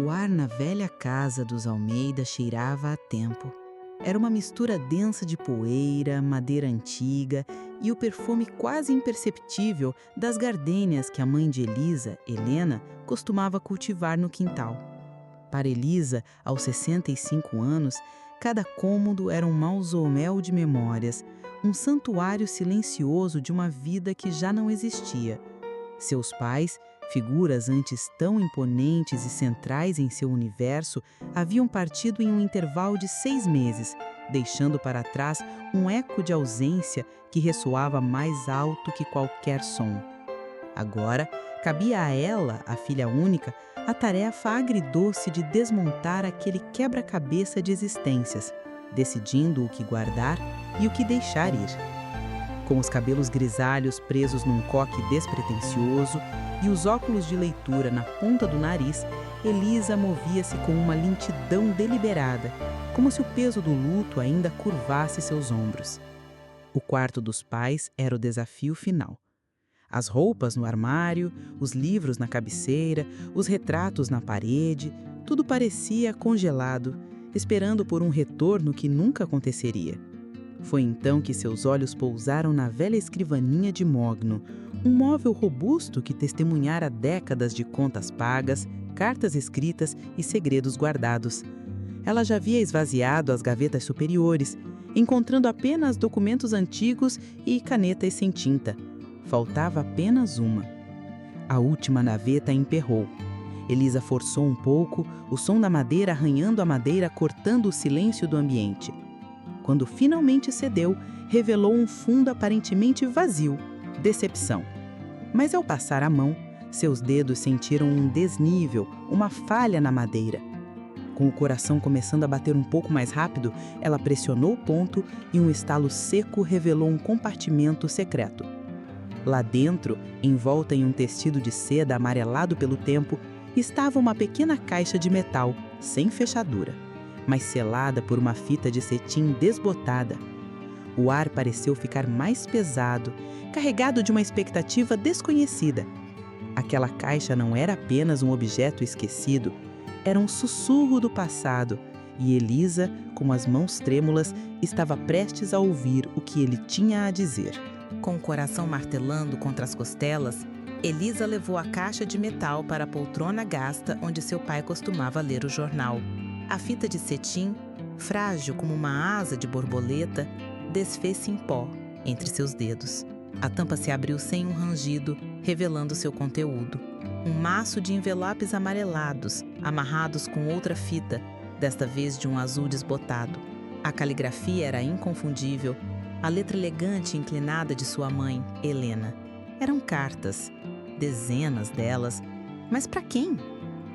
O ar na velha casa dos Almeida cheirava a tempo. Era uma mistura densa de poeira, madeira antiga e o perfume quase imperceptível das gardênias que a mãe de Elisa, Helena, costumava cultivar no quintal. Para Elisa, aos 65 anos, cada cômodo era um mausoléu de memórias, um santuário silencioso de uma vida que já não existia. Seus pais, figuras antes tão imponentes e centrais em seu universo, haviam partido em um intervalo de 6 meses, deixando para trás um eco de ausência que ressoava mais alto que qualquer som. Agora, cabia a ela, a filha única, a tarefa agridoce de desmontar aquele quebra-cabeça de existências, decidindo o que guardar e o que deixar ir. Com os cabelos grisalhos presos num coque despretensioso e os óculos de leitura na ponta do nariz, Elisa movia-se com uma lentidão deliberada, como se o peso do luto ainda curvasse seus ombros. O quarto dos pais era o desafio final. As roupas no armário, os livros na cabeceira, os retratos na parede, tudo parecia congelado, esperando por um retorno que nunca aconteceria. Foi então que seus olhos pousaram na velha escrivaninha de mogno, um móvel robusto que testemunhara décadas de contas pagas, cartas escritas e segredos guardados. Ela já havia esvaziado as gavetas superiores, encontrando apenas documentos antigos e canetas sem tinta. Faltava apenas uma. A última gaveta emperrou. Elisa forçou um pouco, o som da madeira arranhando a madeira, cortando o silêncio do ambiente. Quando finalmente cedeu, revelou um fundo aparentemente vazio. Decepção. Mas ao passar a mão, seus dedos sentiram um desnível, uma falha na madeira. Com o coração começando a bater um pouco mais rápido, ela pressionou o ponto e um estalo seco revelou um compartimento secreto. Lá dentro, envolta em um tecido de seda amarelado pelo tempo, estava uma pequena caixa de metal, sem fechadura, mas selada por uma fita de cetim desbotada. O ar pareceu ficar mais pesado, carregado de uma expectativa desconhecida. Aquela caixa não era apenas um objeto esquecido, era um sussurro do passado, e Elisa, com as mãos trêmulas, estava prestes a ouvir o que ele tinha a dizer. Com o coração martelando contra as costelas, Elisa levou a caixa de metal para a poltrona gasta onde seu pai costumava ler o jornal. A fita de cetim, frágil como uma asa de borboleta, desfez-se em pó entre seus dedos. A tampa se abriu sem um rangido, revelando seu conteúdo. Um maço de envelopes amarelados, amarrados com outra fita, desta vez de um azul desbotado. A caligrafia era inconfundível, a letra elegante e inclinada de sua mãe, Helena. Eram cartas, dezenas delas, mas para quem?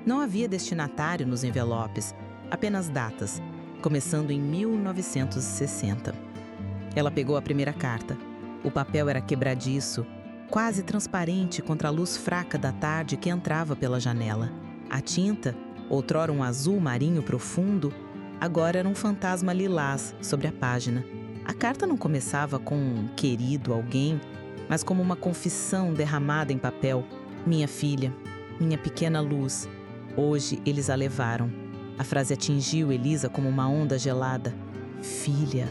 Não havia destinatário nos envelopes, apenas datas, começando em 1960. Ela pegou a primeira carta. O papel era quebradiço, quase transparente contra a luz fraca da tarde que entrava pela janela. A tinta, outrora um azul marinho profundo, agora era um fantasma lilás sobre a página. A carta não começava com um querido alguém, mas como uma confissão derramada em papel. Minha filha, minha pequena luz, hoje eles a levaram. A frase atingiu Elisa como uma onda gelada. Filha.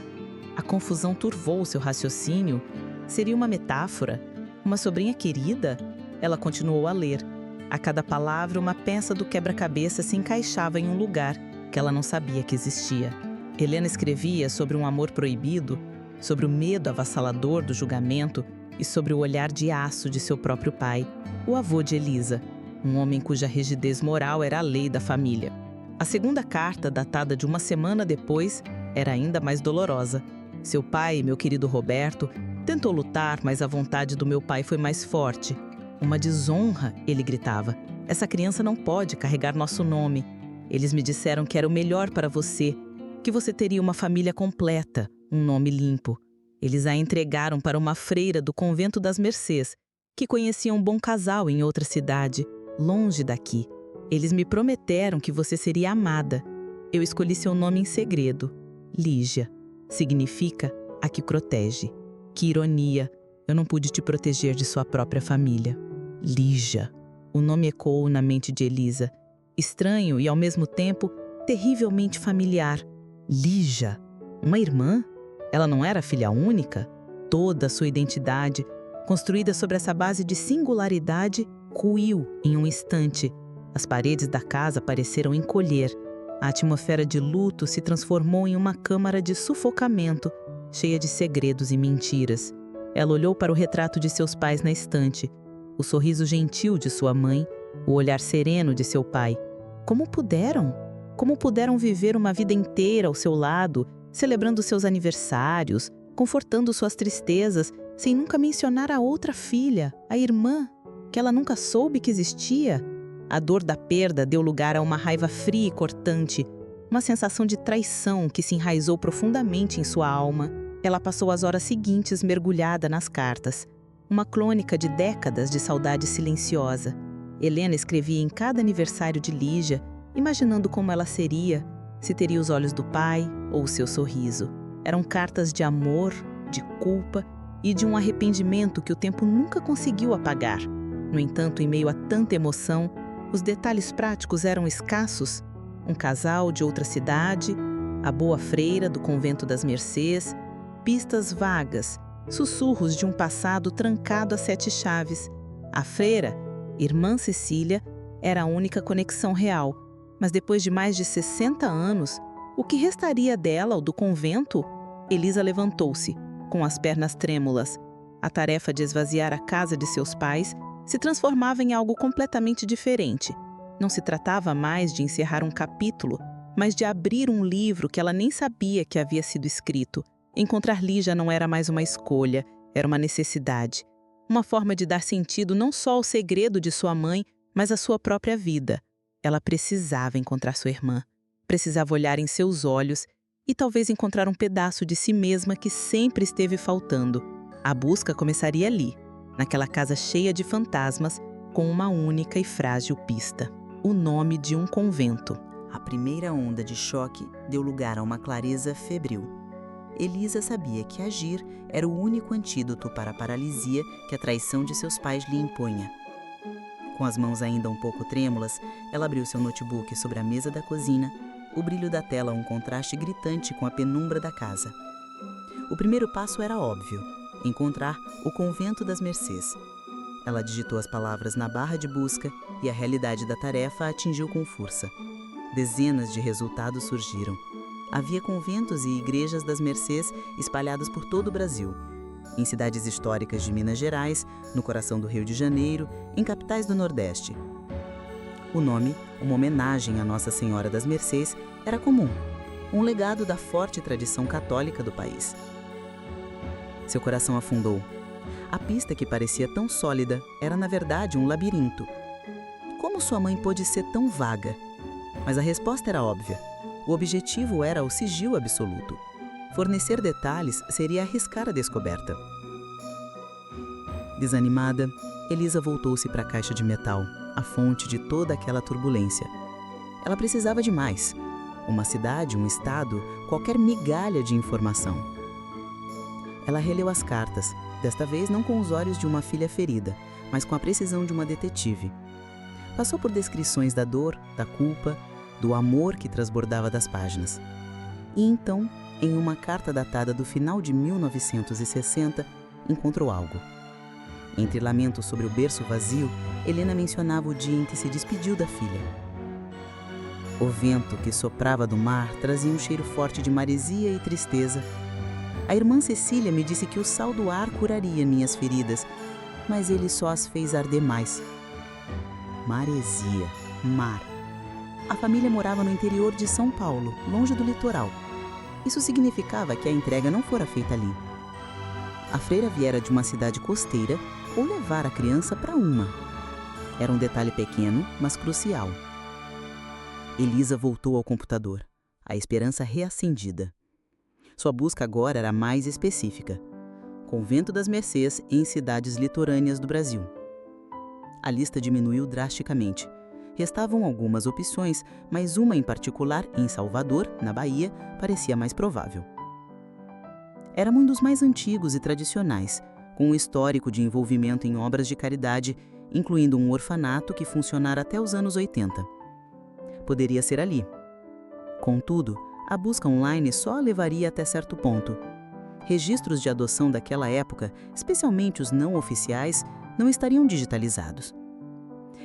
A confusão turvou seu raciocínio. Seria uma metáfora? Uma sobrinha querida? Ela continuou a ler. A cada palavra, uma peça do quebra-cabeça se encaixava em um lugar que ela não sabia que existia. Helena escrevia sobre um amor proibido, sobre o medo avassalador do julgamento e sobre o olhar de aço de seu próprio pai, o avô de Elisa, um homem cuja rigidez moral era a lei da família. A segunda carta, datada de uma semana depois, era ainda mais dolorosa. Seu pai, meu querido Roberto, tentou lutar, mas a vontade do meu pai foi mais forte. Uma desonra, ele gritava. Essa criança não pode carregar nosso nome. Eles me disseram que era o melhor para você, que você teria uma família completa, um nome limpo. Eles a entregaram para uma freira do convento das Mercês, que conhecia um bom casal em outra cidade, longe daqui. Eles me prometeram que você seria amada. Eu escolhi seu nome em segredo. Lígia. Significa a que protege. Que ironia, eu não pude te proteger de sua própria família. Lígia. O nome ecoou na mente de Elisa. estranho e, ao mesmo tempo, terrivelmente familiar. Lígia, uma irmã? Ela não era filha única? Toda a sua identidade, construída sobre essa base de singularidade, ruiu em um instante. As paredes da casa pareceram encolher. A atmosfera de luto se transformou em uma câmara de sufocamento, cheia de segredos e mentiras. Ela olhou para o retrato de seus pais na estante, o sorriso gentil de sua mãe, o olhar sereno de seu pai. Como puderam? Como puderam viver uma vida inteira ao seu lado, celebrando seus aniversários, confortando suas tristezas, sem nunca mencionar a outra filha, a irmã, que ela nunca soube que existia? A dor da perda deu lugar a uma raiva fria e cortante, uma sensação de traição que se enraizou profundamente em sua alma. Ela passou as horas seguintes mergulhada nas cartas, uma crônica de décadas de saudade silenciosa. Helena escrevia em cada aniversário de Lígia, imaginando como ela seria, se teria os olhos do pai ou o seu sorriso. Eram cartas de amor, de culpa e de um arrependimento que o tempo nunca conseguiu apagar. No entanto, em meio a tanta emoção, os detalhes práticos eram escassos. Um casal de outra cidade, a boa freira do convento das Mercês, pistas vagas, sussurros de um passado trancado a 7 chaves. A freira, irmã Cecília, era a única conexão real, mas depois de mais de 60 anos, o que restaria dela ou do convento? Elisa levantou-se, com as pernas trêmulas. A tarefa de esvaziar a casa de seus pais se transformava em algo completamente diferente. Não se tratava mais de encerrar um capítulo, mas de abrir um livro que ela nem sabia que havia sido escrito. Encontrar Lígia não era mais uma escolha, era uma necessidade. Uma forma de dar sentido não só ao segredo de sua mãe, mas à sua própria vida. Ela precisava encontrar sua irmã. Precisava olhar em seus olhos e talvez encontrar um pedaço de si mesma que sempre esteve faltando. A busca começaria ali, naquela casa cheia de fantasmas, com uma única e frágil pista: o nome de um convento. A primeira onda de choque deu lugar a uma clareza febril. Elisa sabia que agir era o único antídoto para a paralisia que a traição de seus pais lhe impunha. Com as mãos ainda um pouco trêmulas, ela abriu seu notebook sobre a mesa da cozinha, o brilho da tela um contraste gritante com a penumbra da casa. O primeiro passo era óbvio: encontrar o convento das Mercês. Ela digitou as palavras na barra de busca e a realidade da tarefa a atingiu com força. Dezenas de resultados surgiram. Havia conventos e igrejas das Mercês espalhados por todo o Brasil. Em cidades históricas de Minas Gerais, no coração do Rio de Janeiro, em capitais do Nordeste. O nome, uma homenagem à Nossa Senhora das Mercês, era comum, um legado da forte tradição católica do país. Seu coração afundou. A pista que parecia tão sólida era, na verdade, um labirinto. Como sua mãe pôde ser tão vaga? Mas a resposta era óbvia. O objetivo era o sigilo absoluto. Fornecer detalhes seria arriscar a descoberta. Desanimada, Elisa voltou-se para a caixa de metal, a fonte de toda aquela turbulência. Ela precisava de mais. Uma cidade, um estado, qualquer migalha de informação. Ela releu as cartas, desta vez não com os olhos de uma filha ferida, mas com a precisão de uma detetive. Passou por descrições da dor, da culpa, do amor que transbordava das páginas. E então, em uma carta datada do final de 1960, encontrou algo. Entre lamentos sobre o berço vazio, Helena mencionava o dia em que se despediu da filha. O vento que soprava do mar trazia um cheiro forte de maresia e tristeza. A irmã Cecília me disse que o sal do ar curaria minhas feridas, mas ele só as fez arder mais. Maresia, mar. A família morava no interior de São Paulo, longe do litoral. Isso significava que a entrega não fora feita ali. A freira viera de uma cidade costeira ou levar a criança para uma. Era um detalhe pequeno, mas crucial. Elisa voltou ao computador, a esperança reacendida. Sua busca agora era mais específica. Convento das Mercês em cidades litorâneas do Brasil. A lista diminuiu drasticamente. Restavam algumas opções, mas uma em particular, em Salvador, na Bahia, parecia mais provável. Era um dos mais antigos e tradicionais, com um histórico de envolvimento em obras de caridade, incluindo um orfanato que funcionara até os anos 80. poderia ser ali. Contudo, a busca online só a levaria até certo ponto. Registros de adoção daquela época, especialmente os não oficiais, não estariam digitalizados.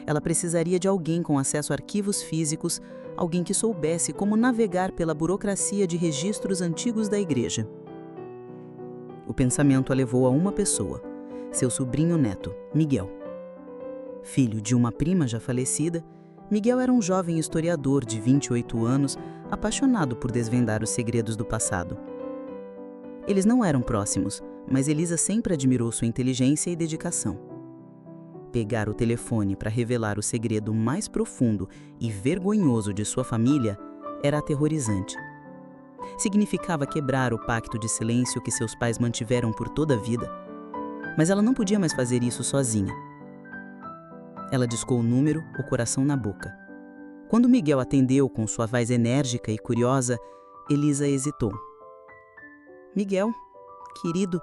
Ela precisaria de alguém com acesso a arquivos físicos, alguém que soubesse como navegar pela burocracia de registros antigos da igreja. O pensamento a levou a uma pessoa, seu sobrinho neto, Miguel. Filho de uma prima já falecida, Miguel era um jovem historiador de 28 anos, apaixonado por desvendar os segredos do passado. Eles não eram próximos, mas Elisa sempre admirou sua inteligência e dedicação. Pegar o telefone para revelar o segredo mais profundo e vergonhoso de sua família era aterrorizante. Significava quebrar o pacto de silêncio que seus pais mantiveram por toda a vida. Mas ela não podia mais fazer isso sozinha. Ela discou o número, o coração na boca. Quando Miguel atendeu com sua voz enérgica e curiosa, Elisa hesitou. Miguel, querido,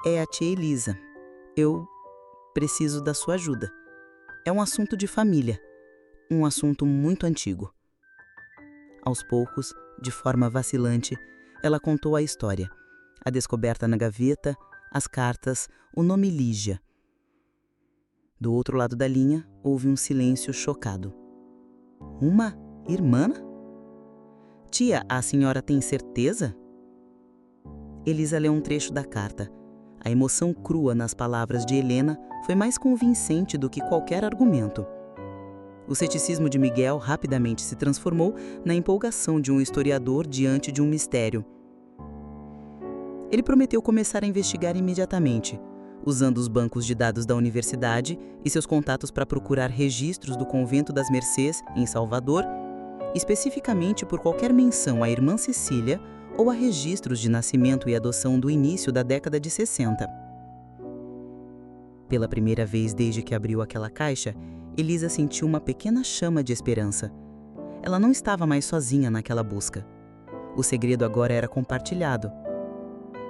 é a tia Elisa. Eu preciso da sua ajuda. É um assunto de família, um assunto muito antigo. Aos poucos, de forma vacilante, ela contou a história, a descoberta na gaveta, as cartas, o nome Lígia. Do outro lado da linha, houve um silêncio chocado. Uma irmã? Tia, a senhora tem certeza? Elisa leu um trecho da carta. A emoção crua nas palavras de Helena foi mais convincente do que qualquer argumento. O ceticismo de Miguel rapidamente se transformou na empolgação de um historiador diante de um mistério. Ele prometeu começar a investigar imediatamente, usando os bancos de dados da universidade e seus contatos para procurar registros do convento das Mercês, em Salvador, especificamente por qualquer menção à irmã Cecília ou a registros de nascimento e adoção do início da década de 60. Pela primeira vez desde que abriu aquela caixa, Elisa sentiu uma pequena chama de esperança. Ela não estava mais sozinha naquela busca. O segredo agora era compartilhado.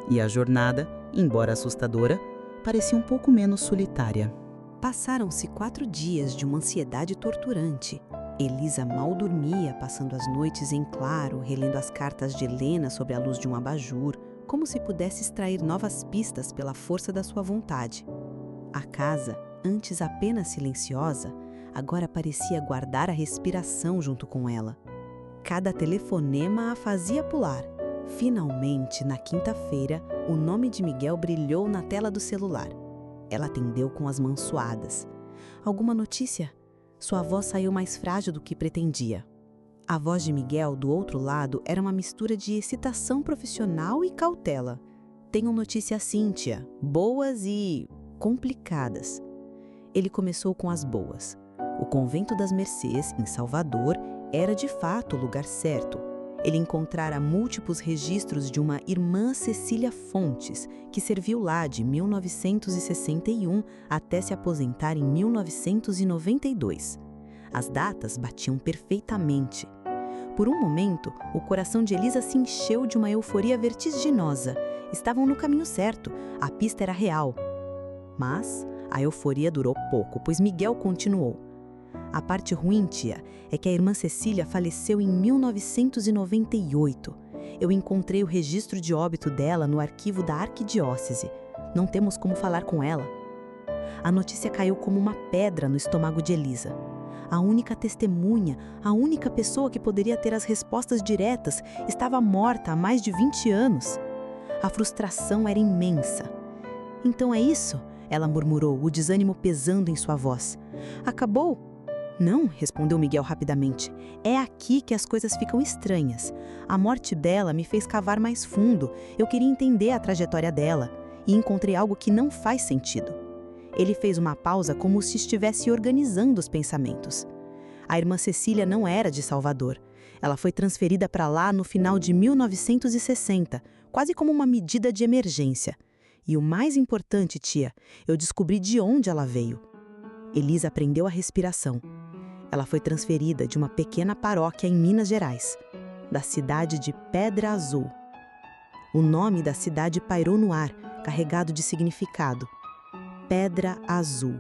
E a jornada, embora assustadora, parecia um pouco menos solitária. Passaram-se 4 dias de uma ansiedade torturante. Elisa mal dormia, passando as noites em claro, relendo as cartas de Helena sob a luz de um abajur, como se pudesse extrair novas pistas pela força da sua vontade. A casa, antes apenas silenciosa, agora parecia guardar a respiração junto com ela. Cada telefonema a fazia pular. Finalmente, na quinta-feira, o nome de Miguel brilhou na tela do celular. Ela atendeu com as mãos suadas. Alguma notícia? Sua voz saiu mais frágil do que pretendia. A voz de Miguel, do outro lado, era uma mistura de excitação profissional e cautela. Tenho notícias sim, tia. Boas e complicadas. Ele começou com as boas. O convento das Mercês, em Salvador, era de fato o lugar certo. Ele encontrara múltiplos registros de uma irmã Cecília Fontes, que serviu lá de 1961 até se aposentar em 1992. As datas batiam perfeitamente. Por um momento, o coração de Elisa se encheu de uma euforia vertiginosa. Estavam no caminho certo, a pista era real. Mas a euforia durou pouco, pois Miguel continuou. A parte ruim, tia, é que a irmã Cecília faleceu em 1998. Eu encontrei o registro de óbito dela no arquivo da arquidiócese. Não temos como falar com ela. A notícia caiu como uma pedra no estômago de Elisa. A única testemunha, a única pessoa que poderia ter as respostas diretas, estava morta há mais de 20 anos. A frustração era imensa. Então é isso? Ela murmurou, o desânimo pesando em sua voz. Acabou? Não, respondeu Miguel rapidamente. É aqui que as coisas ficam estranhas. A morte dela me fez cavar mais fundo. Eu queria entender a trajetória dela. E encontrei algo que não faz sentido. Ele fez uma pausa como se estivesse organizando os pensamentos. A irmã Cecília não era de Salvador. Ela foi transferida para lá no final de 1960, quase como uma medida de emergência. E o mais importante, tia, eu descobri de onde ela veio. Elisa aprendeu a respiração. Ela foi transferida de uma pequena paróquia em Minas Gerais, da cidade de Pedra Azul. O nome da cidade pairou no ar, carregado de significado. Pedra Azul,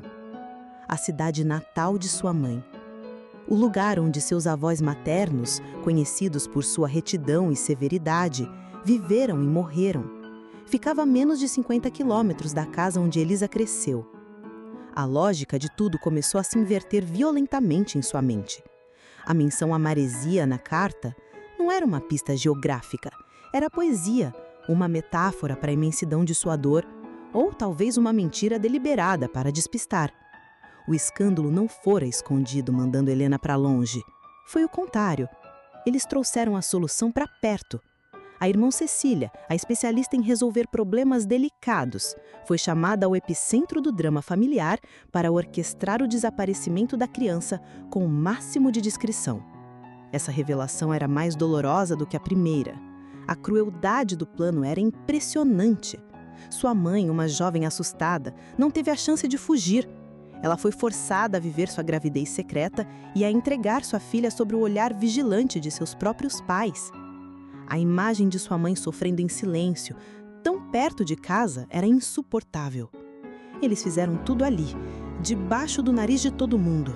a cidade natal de sua mãe. O lugar onde seus avós maternos, conhecidos por sua retidão e severidade, viveram e morreram. Ficava a menos de 50 quilômetros da casa onde Elisa cresceu. A lógica de tudo começou a se inverter violentamente em sua mente. A menção à maresia na carta não era uma pista geográfica, era poesia, uma metáfora para a imensidão de sua dor, ou talvez uma mentira deliberada para despistar. O escândalo não fora escondido mandando Helena para longe. Foi o contrário. Eles trouxeram a solução para perto. A irmã Cecília, a especialista em resolver problemas delicados, foi chamada ao epicentro do drama familiar para orquestrar o desaparecimento da criança com o máximo de discrição. Essa revelação era mais dolorosa do que a primeira. A crueldade do plano era impressionante. Sua mãe, uma jovem assustada, não teve a chance de fugir. Ela foi forçada a viver sua gravidez secreta e a entregar sua filha sob o olhar vigilante de seus próprios pais. A imagem de sua mãe sofrendo em silêncio, tão perto de casa, era insuportável. Eles fizeram tudo ali, debaixo do nariz de todo mundo.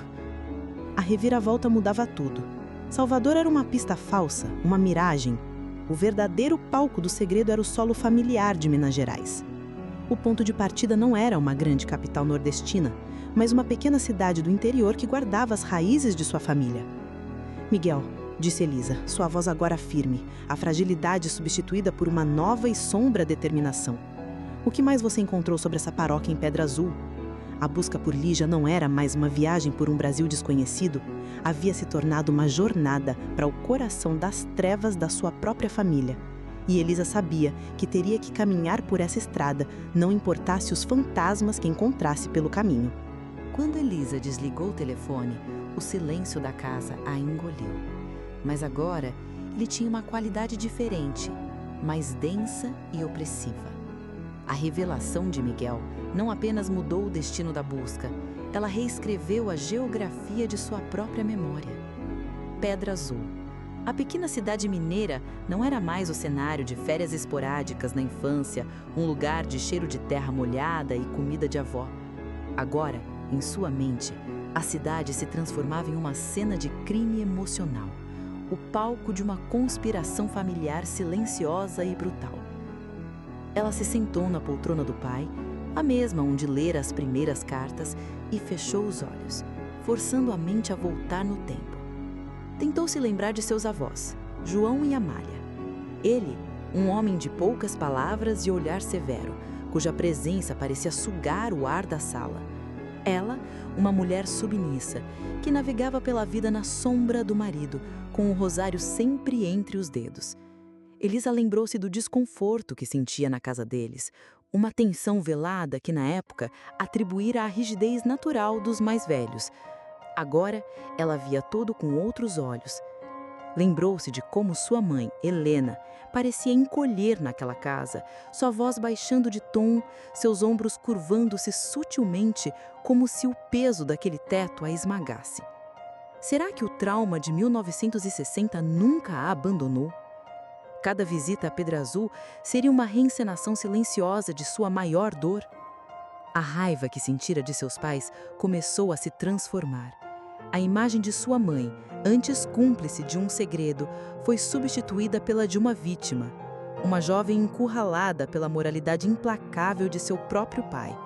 A reviravolta mudava tudo. Salvador era uma pista falsa, uma miragem. O verdadeiro palco do segredo era o solo familiar de Minas Gerais. O ponto de partida não era uma grande capital nordestina, mas uma pequena cidade do interior que guardava as raízes de sua família. Miguel, disse Elisa, sua voz agora firme, a fragilidade substituída por uma nova e sombra determinação. O que mais você encontrou sobre essa paróquia em Pedra Azul? A busca por Lígia não era mais uma viagem por um Brasil desconhecido, havia se tornado uma jornada para o coração das trevas da sua própria família. E Elisa sabia que teria que caminhar por essa estrada, não importasse os fantasmas que encontrasse pelo caminho. Quando Elisa desligou o telefone, o silêncio da casa a engoliu. Mas agora ele tinha uma qualidade diferente, mais densa e opressiva. A revelação de Miguel não apenas mudou o destino da busca, ela reescreveu a geografia de sua própria memória. Pedra Azul. A pequena cidade mineira não era mais o cenário de férias esporádicas na infância, um lugar de cheiro de terra molhada e comida de avó. Agora, em sua mente, a cidade se transformava em uma cena de crime emocional, o palco de uma conspiração familiar silenciosa e brutal. Ela se sentou na poltrona do pai, a mesma onde lera as primeiras cartas, e fechou os olhos, forçando a mente a voltar no tempo. Tentou se lembrar de seus avós, João e Amália. Ele, um homem de poucas palavras e olhar severo, cuja presença parecia sugar o ar da sala. Ela, uma mulher submissa, que navegava pela vida na sombra do marido, com o rosário sempre entre os dedos. Elisa lembrou-se do desconforto que sentia na casa deles, uma tensão velada que, na época, atribuíra à rigidez natural dos mais velhos. Agora, ela via tudo com outros olhos. Lembrou-se de como sua mãe, Helena, parecia encolher naquela casa, sua voz baixando de tom, seus ombros curvando-se sutilmente, como se o peso daquele teto a esmagasse. Será que o trauma de 1960 nunca a abandonou? Cada visita a Pedra Azul seria uma reencenação silenciosa de sua maior dor? A raiva que sentira de seus pais começou a se transformar. A imagem de sua mãe, antes cúmplice de um segredo, foi substituída pela de uma vítima, uma jovem encurralada pela moralidade implacável de seu próprio pai.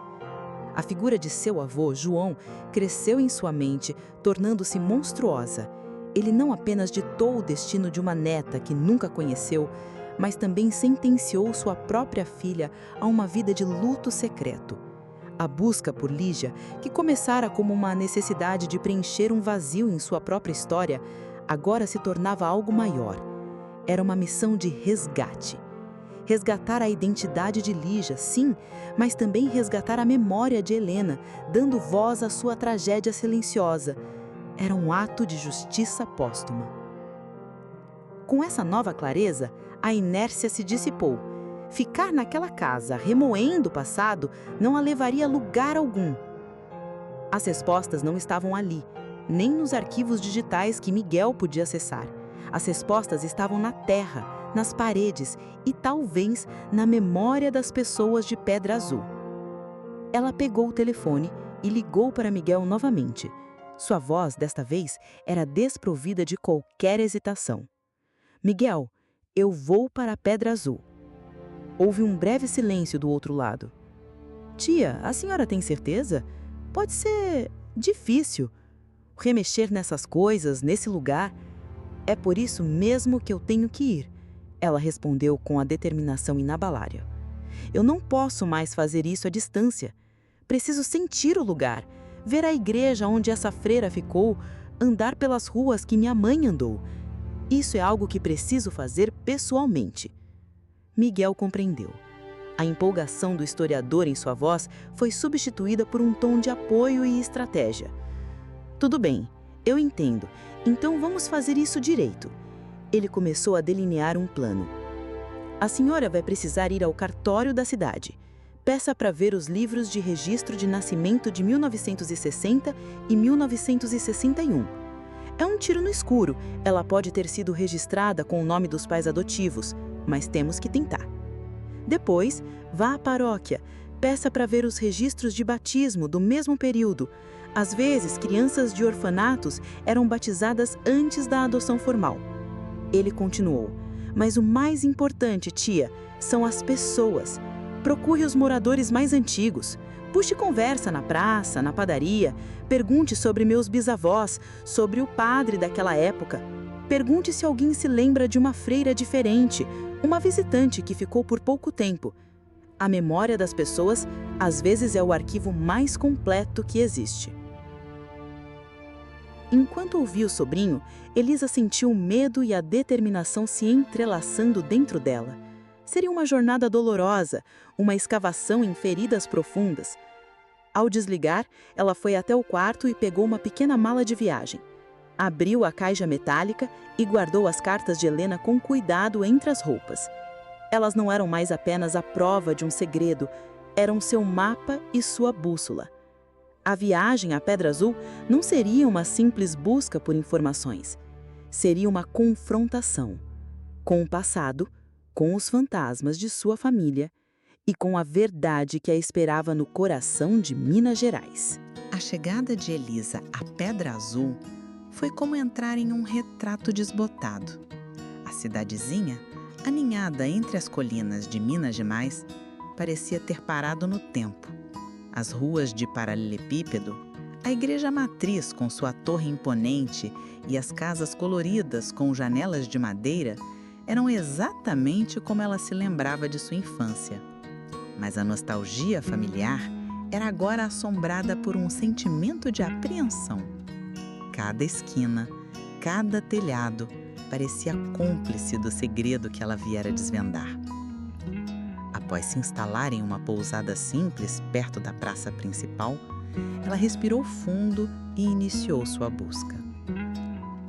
A figura de seu avô, João, cresceu em sua mente, tornando-se monstruosa. Ele não apenas ditou o destino de uma neta que nunca conheceu, mas também sentenciou sua própria filha a uma vida de luto secreto. A busca por Lígia, que começara como uma necessidade de preencher um vazio em sua própria história, agora se tornava algo maior. Era uma missão de resgate. Resgatar a identidade de Lígia, sim, mas também resgatar a memória de Helena, dando voz à sua tragédia silenciosa. Era um ato de justiça póstuma. Com essa nova clareza, a inércia se dissipou. Ficar naquela casa, remoendo o passado, não a levaria a lugar algum. As respostas não estavam ali, nem nos arquivos digitais que Miguel podia acessar. As respostas estavam na terra, nas paredes e talvez na memória das pessoas de Pedra Azul. Ela pegou o telefone e ligou para Miguel novamente. Sua voz, desta vez, era desprovida de qualquer hesitação. Miguel, eu vou para a Pedra Azul. Houve um breve silêncio do outro lado. Tia, a senhora tem certeza? Pode ser difícil. Remexer nessas coisas, nesse lugar. É por isso mesmo que eu tenho que ir, ela respondeu com a determinação inabalável. Eu não posso mais fazer isso à distância. Preciso sentir o lugar, ver a igreja onde essa freira ficou, andar pelas ruas que minha mãe andou. Isso é algo que preciso fazer pessoalmente. Miguel compreendeu. A empolgação do historiador em sua voz foi substituída por um tom de apoio e estratégia. Tudo bem, eu entendo. Então vamos fazer isso direito. Ele começou a delinear um plano. A senhora vai precisar ir ao cartório da cidade. Peça para ver os livros de registro de nascimento de 1960 e 1961. É um tiro no escuro. Ela pode ter sido registrada com o nome dos pais adotivos, mas temos que tentar. Depois, vá à paróquia. Peça para ver os registros de batismo do mesmo período. Às vezes, crianças de orfanatos eram batizadas antes da adoção formal. Ele continuou. Mas o mais importante, tia, são as pessoas. Procure os moradores mais antigos. Puxe conversa na praça, na padaria. Pergunte sobre meus bisavós, sobre o padre daquela época. Pergunte se alguém se lembra de uma freira diferente, uma visitante que ficou por pouco tempo. A memória das pessoas, às vezes, é o arquivo mais completo que existe. Enquanto ouvia o sobrinho, Elisa sentiu o medo e a determinação se entrelaçando dentro dela. Seria uma jornada dolorosa, uma escavação em feridas profundas. Ao desligar, ela foi até o quarto e pegou uma pequena mala de viagem. Abriu a caixa metálica e guardou as cartas de Helena com cuidado entre as roupas. Elas não eram mais apenas a prova de um segredo, eram seu mapa e sua bússola. A viagem à Pedra Azul não seria uma simples busca por informações. Seria uma confrontação com o passado, com os fantasmas de sua família e com a verdade que a esperava no coração de Minas Gerais. A chegada de Elisa à Pedra Azul foi como entrar em um retrato desbotado. A cidadezinha, aninhada entre as colinas de Minas Gerais, parecia ter parado no tempo. As ruas de paralelepípedo, a igreja matriz com sua torre imponente e as casas coloridas com janelas de madeira eram exatamente como ela se lembrava de sua infância. Mas a nostalgia familiar era agora assombrada por um sentimento de apreensão. Cada esquina, cada telhado parecia cúmplice do segredo que ela viera desvendar. Após se instalar em uma pousada simples perto da praça principal, ela respirou fundo e iniciou sua busca.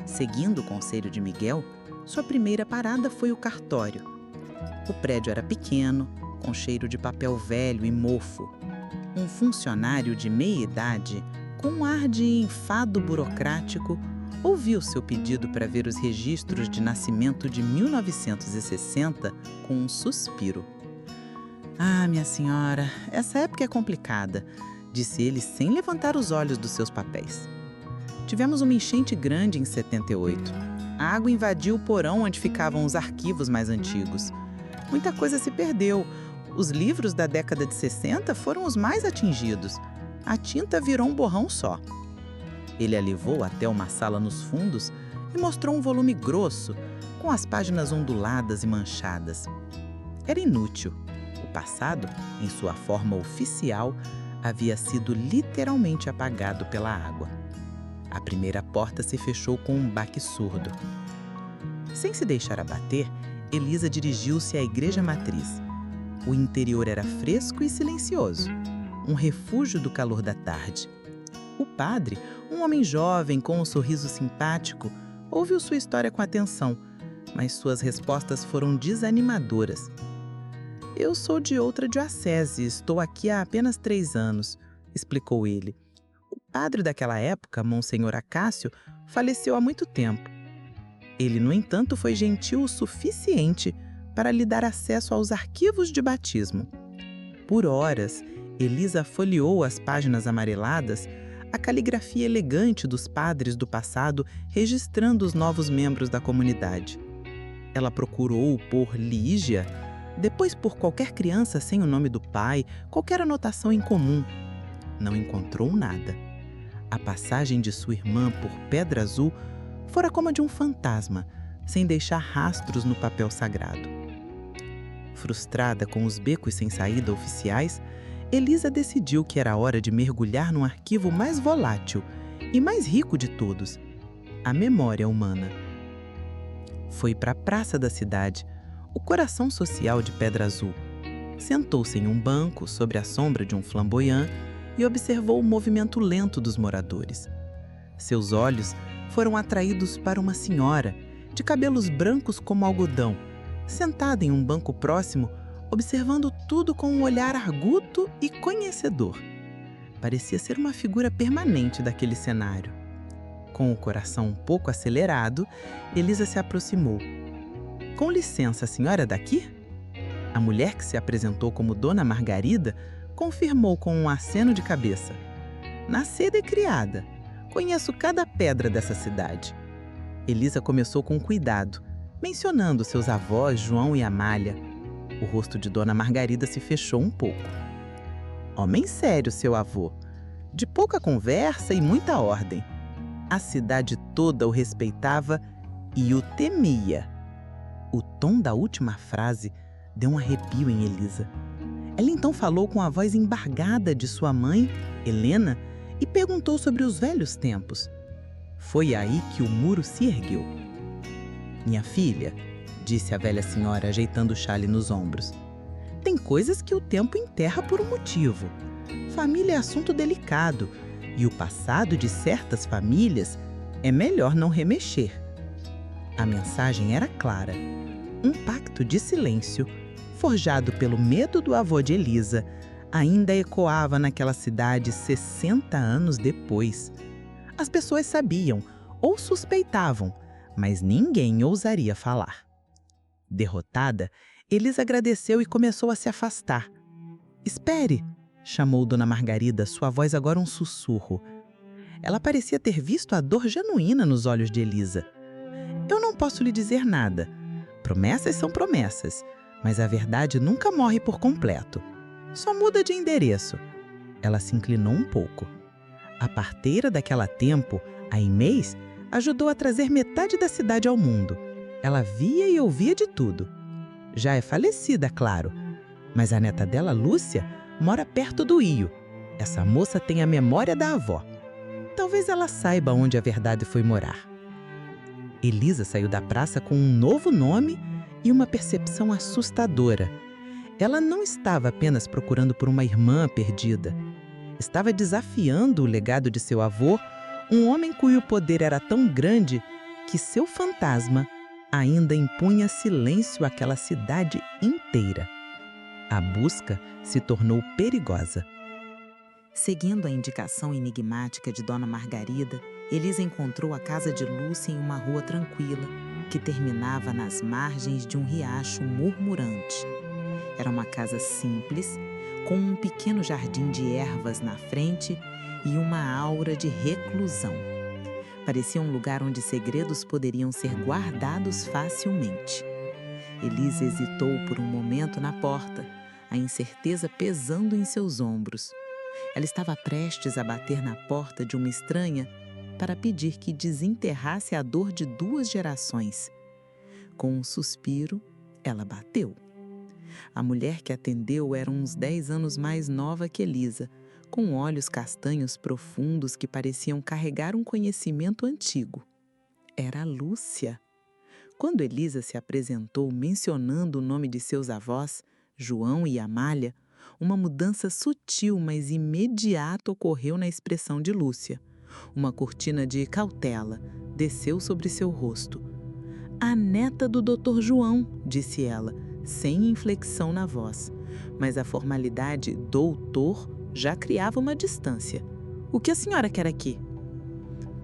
Seguindo o conselho de Miguel, sua primeira parada foi o cartório. O prédio era pequeno, com cheiro de papel velho e mofo. Um funcionário de meia-idade, com um ar de enfado burocrático, ouviu seu pedido para ver os registros de nascimento de 1960 com um suspiro. "Ah, minha senhora, essa época é complicada", disse ele sem levantar os olhos dos seus papéis. "Tivemos uma enchente grande em 78. A água invadiu o porão onde ficavam os arquivos mais antigos. Muita coisa se perdeu. Os livros da década de 60 foram os mais atingidos. A tinta virou um borrão só." Ele a levou até uma sala nos fundos e mostrou um volume grosso, com as páginas onduladas e manchadas. Era inútil. O passado, em sua forma oficial, havia sido literalmente apagado pela água. A primeira porta se fechou com um baque surdo. Sem se deixar abater, Elisa dirigiu-se à igreja matriz. O interior era fresco e silencioso, um refúgio do calor da tarde. O padre, um homem jovem com um sorriso simpático, ouviu sua história com atenção, mas suas respostas foram desanimadoras. "Eu sou de outra diocese e estou aqui há apenas 3 anos", explicou ele. "O padre daquela época, Monsenhor Acácio, faleceu há muito tempo. Ele, no entanto, foi gentil o suficiente para lhe dar acesso aos arquivos de batismo." Por horas, Elisa folheou as páginas amareladas a caligrafia elegante dos padres do passado registrando os novos membros da comunidade. Ela procurou por Lígia, depois por qualquer criança sem o nome do pai, qualquer anotação em comum. Não encontrou nada. A passagem de sua irmã por Pedra Azul fora como a de um fantasma, sem deixar rastros no papel sagrado. Frustrada com os becos sem saída oficiais, Elisa decidiu que era hora de mergulhar no arquivo mais volátil e mais rico de todos, a memória humana. Foi para a praça da cidade, o coração social de Pedra Azul. Sentou-se em um banco, sob a sombra de um flamboyant, e observou o movimento lento dos moradores. Seus olhos foram atraídos para uma senhora, de cabelos brancos como algodão, sentada em um banco próximo, observando tudo com um olhar arguto e conhecedor. Parecia ser uma figura permanente daquele cenário. Com o coração um pouco acelerado, Elisa se aproximou. "Com licença, a senhora é daqui?" A mulher, que se apresentou como Dona Margarida, confirmou com um aceno de cabeça. "Nascida e criada. Conheço cada pedra dessa cidade." Elisa começou com cuidado, mencionando seus avós João e Amália. O rosto de Dona Margarida se fechou um pouco. "Homem sério, seu avô. De pouca conversa e muita ordem. A cidade toda o respeitava e o temia." O tom da última frase deu um arrepio em Elisa. Ela então falou com a voz embargada de sua mãe, Helena, e perguntou sobre os velhos tempos. Foi aí que o muro se ergueu. "Minha filha", disse a velha senhora, ajeitando o chale nos ombros, "tem coisas que o tempo enterra por um motivo. Família é assunto delicado, e o passado de certas famílias é melhor não remexer." A mensagem era clara. Um pacto de silêncio, forjado pelo medo do avô de Elisa, ainda ecoava naquela cidade 60 anos depois. As pessoas sabiam, ou suspeitavam, mas ninguém ousaria falar. Derrotada, Elisa agradeceu e começou a se afastar. "Espere", chamou Dona Margarida, sua voz agora um sussurro. Ela parecia ter visto a dor genuína nos olhos de Elisa. "Eu não posso lhe dizer nada. Promessas são promessas, mas a verdade nunca morre por completo. Só muda de endereço." Ela se inclinou um pouco. A parteira daquela tempo, a Inês, ajudou a trazer metade da cidade ao mundo. Ela via e ouvia de tudo. Já é falecida, claro, mas a neta dela, Lúcia, mora perto do Io. Essa moça tem a memória da avó. Talvez ela saiba onde a verdade foi morar. Elisa saiu da praça com um novo nome e uma percepção assustadora. Ela não estava apenas procurando por uma irmã perdida. Estava desafiando o legado de seu avô, um homem cujo poder era tão grande que seu fantasma ainda impunha silêncio àquela cidade inteira. A busca se tornou perigosa. Seguindo a indicação enigmática de Dona Margarida, Elisa encontrou a casa de Lúcia em uma rua tranquila, que terminava nas margens de um riacho murmurante. Era uma casa simples, com um pequeno jardim de ervas na frente e uma aura de reclusão. Parecia um lugar onde segredos poderiam ser guardados facilmente. Elisa hesitou por um momento na porta, a incerteza pesando em seus ombros. Ela estava prestes a bater na porta de uma estranha para pedir que desenterrasse a dor de 2 gerações. Com um suspiro, ela bateu. A mulher que atendeu era uns 10 anos mais nova que Elisa, com olhos castanhos profundos que pareciam carregar um conhecimento antigo. Era a Lúcia. Quando Elisa se apresentou mencionando o nome de seus avós, João e Amália, uma mudança sutil, mas imediata ocorreu na expressão de Lúcia. Uma cortina de cautela desceu sobre seu rosto. "A neta do Dr. João", disse ela, sem inflexão na voz. Mas a formalidade doutor já criava uma distância. "O que a senhora quer aqui?"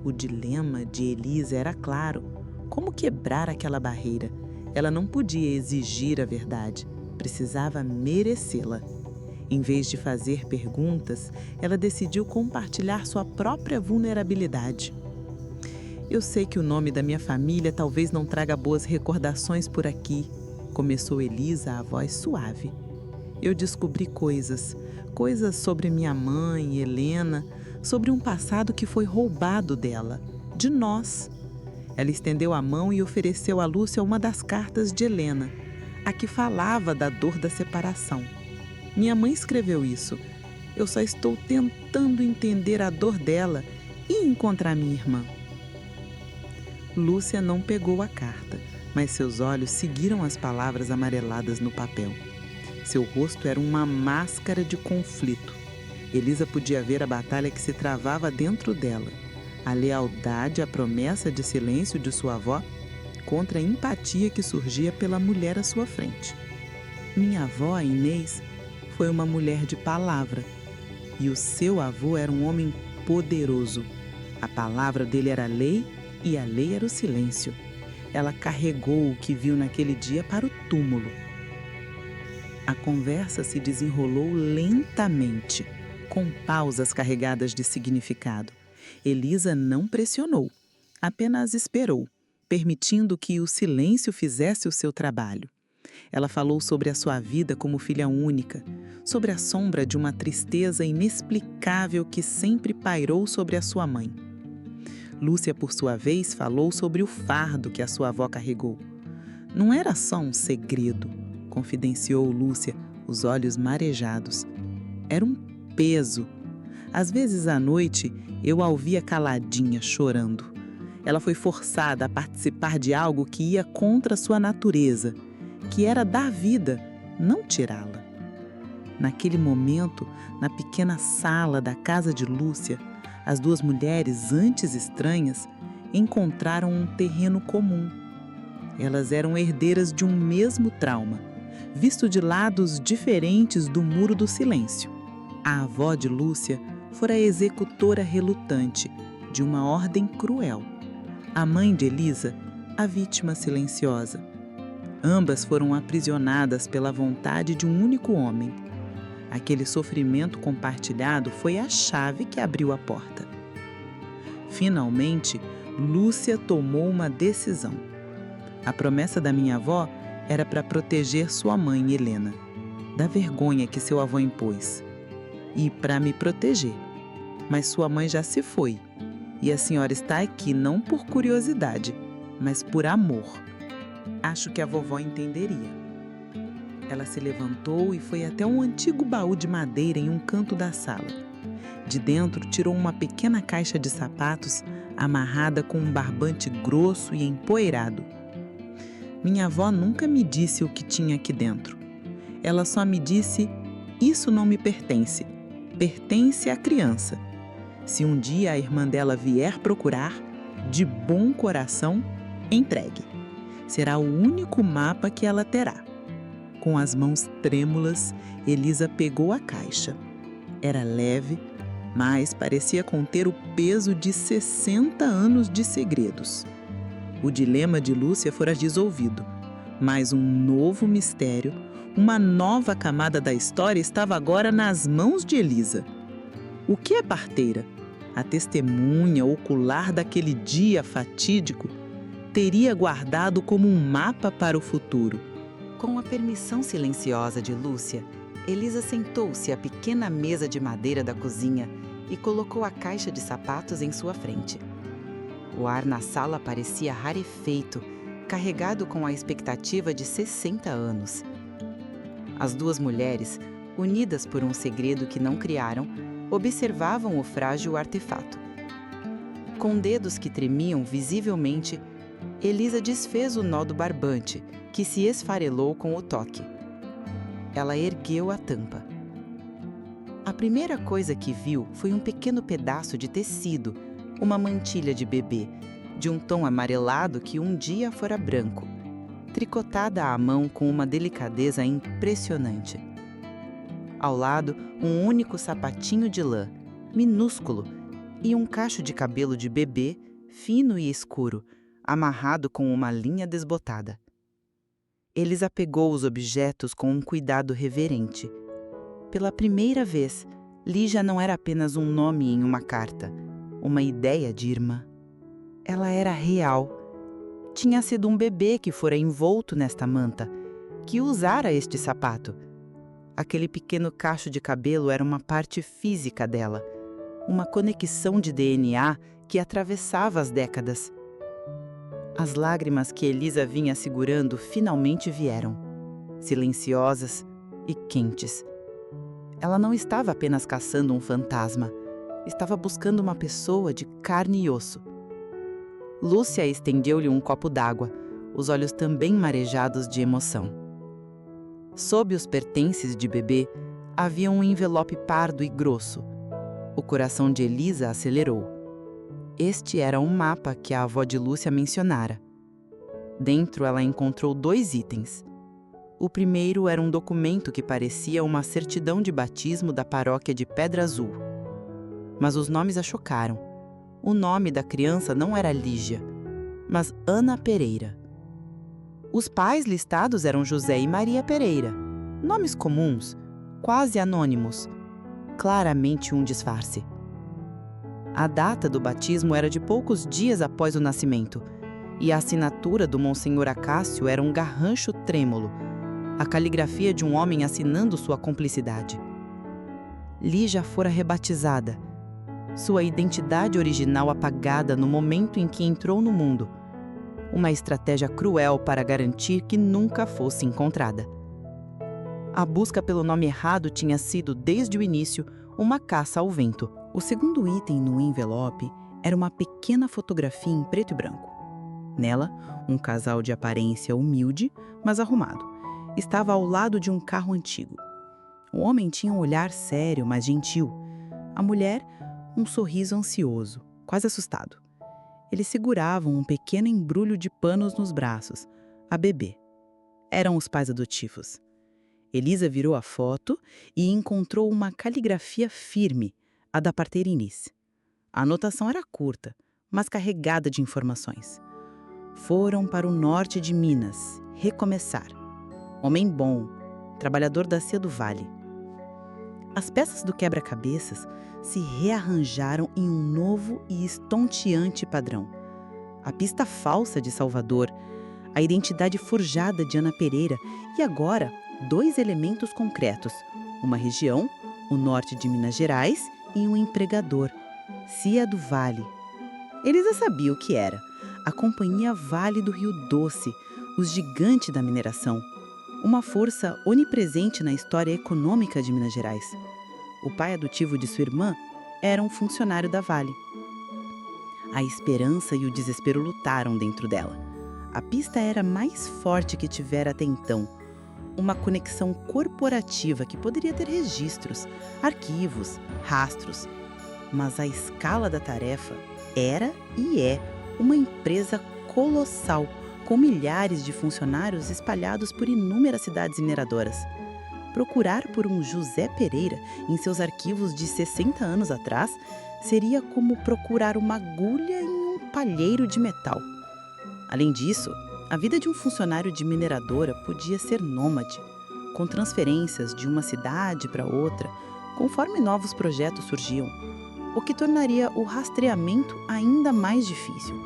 O dilema de Elisa era claro. Como quebrar aquela barreira? Ela não podia exigir a verdade, precisava merecê-la. Em vez de fazer perguntas, ela decidiu compartilhar sua própria vulnerabilidade. Eu sei que o nome da minha família talvez não traga boas recordações por aqui, começou Elisa, a voz suave. Eu descobri coisas sobre minha mãe, Helena, sobre um passado que foi roubado dela, de nós. Ela estendeu a mão e ofereceu a Lúcia uma das cartas de Helena, a que falava da dor da separação. Minha mãe escreveu isso. Eu só estou tentando entender a dor dela e encontrar minha irmã. Lúcia não pegou a carta, mas seus olhos seguiram as palavras amareladas no papel. Seu rosto era uma máscara de conflito. Elisa podia ver a batalha que se travava dentro dela. A lealdade à promessa de silêncio de sua avó contra a empatia que surgia pela mulher à sua frente. Minha avó, Inês, foi uma mulher de palavra. E o seu avô era um homem poderoso. A palavra dele era lei e a lei era o silêncio. Ela carregou o que viu naquele dia para o túmulo. A conversa se desenrolou lentamente, com pausas carregadas de significado. Elisa não pressionou, apenas esperou, permitindo que o silêncio fizesse o seu trabalho. Ela falou sobre a sua vida como filha única, sobre a sombra de uma tristeza inexplicável que sempre pairou sobre a sua mãe. Lúcia, por sua vez, falou sobre o fardo que a sua avó carregou. Não era só um segredo, confidenciou Lúcia, os olhos marejados. Era um peso. Às vezes à noite, eu a ouvia caladinha, chorando. Ela foi forçada a participar de algo que ia contra sua natureza, que era dar vida, não tirá-la. Naquele momento, na pequena sala da casa de Lúcia, as duas mulheres, antes estranhas, encontraram um terreno comum. Elas eram herdeiras de um mesmo trauma, visto de lados diferentes do muro do silêncio. A avó de Lúcia fora a executora relutante de uma ordem cruel. A mãe de Elisa, a vítima silenciosa. Ambas foram aprisionadas pela vontade de um único homem. Aquele sofrimento compartilhado foi a chave que abriu a porta. Finalmente, Lúcia tomou uma decisão. A promessa da minha avó era para proteger sua mãe, Helena, da vergonha que seu avô impôs. E para me proteger. Mas sua mãe já se foi. E a senhora está aqui não por curiosidade, mas por amor. Acho que a vovó entenderia. Ela se levantou e foi até um antigo baú de madeira em um canto da sala. De dentro, tirou uma pequena caixa de sapatos amarrada com um barbante grosso e empoeirado. Minha avó nunca me disse o que tinha aqui dentro. Ela só me disse: isso não me pertence. Pertence à criança. Se um dia a irmã dela vier procurar, de bom coração, entregue. Será o único mapa que ela terá. Com as mãos trêmulas, Elisa pegou a caixa. Era leve, mas parecia conter o peso de 60 anos de segredos. O dilema de Lúcia fora resolvido, mas um novo mistério, uma nova camada da história estava agora nas mãos de Elisa. O que é parteira? A testemunha ocular daquele dia fatídico teria guardado como um mapa para o futuro. Com a permissão silenciosa de Lúcia, Elisa sentou-se à pequena mesa de madeira da cozinha e colocou a caixa de sapatos em sua frente. O ar na sala parecia rarefeito, carregado com a expectativa de 60 anos. As duas mulheres, unidas por um segredo que não criaram, observavam o frágil artefato. Com dedos que tremiam visivelmente, Elisa desfez o nó do barbante, que se esfarelou com o toque. Ela ergueu a tampa. A primeira coisa que viu foi um pequeno pedaço de tecido, uma mantilha de bebê, de um tom amarelado que um dia fora branco, tricotada à mão com uma delicadeza impressionante. Ao lado, um único sapatinho de lã, minúsculo, e um cacho de cabelo de bebê, fino e escuro, amarrado com uma linha desbotada. Elisa pegou os objetos com um cuidado reverente. Pela primeira vez, Lígia não era apenas um nome em uma carta, uma ideia de irmã. Ela era real. Tinha sido um bebê que fora envolto nesta manta, que usara este sapato. Aquele pequeno cacho de cabelo era uma parte física dela, uma conexão de DNA que atravessava as décadas. As lágrimas que Elisa vinha segurando finalmente vieram, silenciosas e quentes. Ela não estava apenas caçando um fantasma, estava buscando uma pessoa de carne e osso. Lúcia estendeu-lhe um copo d'água, os olhos também marejados de emoção. Sob os pertences de bebê, havia um envelope pardo e grosso. O coração de Elisa acelerou. Este era um mapa que a avó de Lúcia mencionara. Dentro ela encontrou 2 itens. O primeiro era um documento que parecia uma certidão de batismo da paróquia de Pedra Azul. Mas os nomes a chocaram. O nome da criança não era Lígia, mas Ana Pereira. Os pais listados eram José e Maria Pereira, nomes comuns, quase anônimos, claramente um disfarce. A data do batismo era de poucos dias após o nascimento, e a assinatura do Monsenhor Acácio era um garrancho trêmulo, a caligrafia de um homem assinando sua cumplicidade. Lígia fora rebatizada, sua identidade original apagada no momento em que entrou no mundo, uma estratégia cruel para garantir que nunca fosse encontrada. A busca pelo nome errado tinha sido, desde o início, uma caça ao vento. O segundo item no envelope era uma pequena fotografia em preto e branco. Nela, um casal de aparência humilde, mas arrumado, estava ao lado de um carro antigo. O homem tinha um olhar sério, mas gentil. A mulher, um sorriso ansioso, quase assustado. Eles seguravam um pequeno embrulho de panos nos braços, a bebê. Eram os pais adotivos. Elisa virou a foto e encontrou uma caligrafia firme, a da parteira Inês. A anotação era curta, mas carregada de informações. Foram para o norte de Minas, recomeçar. Homem bom, trabalhador da Cia do Vale. As peças do quebra-cabeças se rearranjaram em um novo e estonteante padrão. A pista falsa de Salvador, a identidade forjada de Ana Pereira e agora 2 elementos concretos, uma região, o norte de Minas Gerais, e um empregador, Cia do Vale. Elisa sabia o que era, a Companhia Vale do Rio Doce, os gigantes da mineração, uma força onipresente na história econômica de Minas Gerais. O pai adotivo de sua irmã era um funcionário da Vale. A esperança e o desespero lutaram dentro dela. A pista era a mais forte que tivera até então. Uma conexão corporativa que poderia ter registros, arquivos, rastros. Mas a escala da tarefa era e é uma empresa colossal, com milhares de funcionários espalhados por inúmeras cidades mineradoras. Procurar por um José Pereira em seus arquivos de 60 anos atrás seria como procurar uma agulha em um palheiro de metal. Além disso, a vida de um funcionário de mineradora podia ser nômade, com transferências de uma cidade para outra, conforme novos projetos surgiam, o que tornaria o rastreamento ainda mais difícil.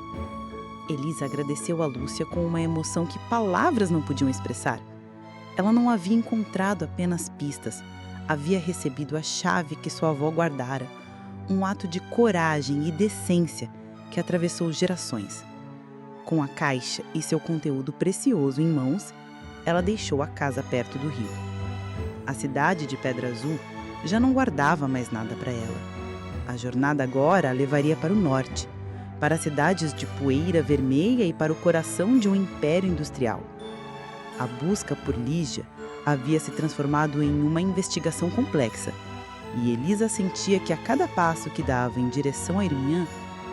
Elisa agradeceu a Lúcia com uma emoção que palavras não podiam expressar. Ela não havia encontrado apenas pistas, havia recebido a chave que sua avó guardara, um ato de coragem e decência que atravessou gerações. Com a caixa e seu conteúdo precioso em mãos, ela deixou a casa perto do rio. A cidade de Pedra Azul já não guardava mais nada para ela. A jornada agora a levaria para o norte, para as cidades de Poeira Vermelha e para o coração de um império industrial. A busca por Lígia havia se transformado em uma investigação complexa, e Elisa sentia que a cada passo que dava em direção à irmã,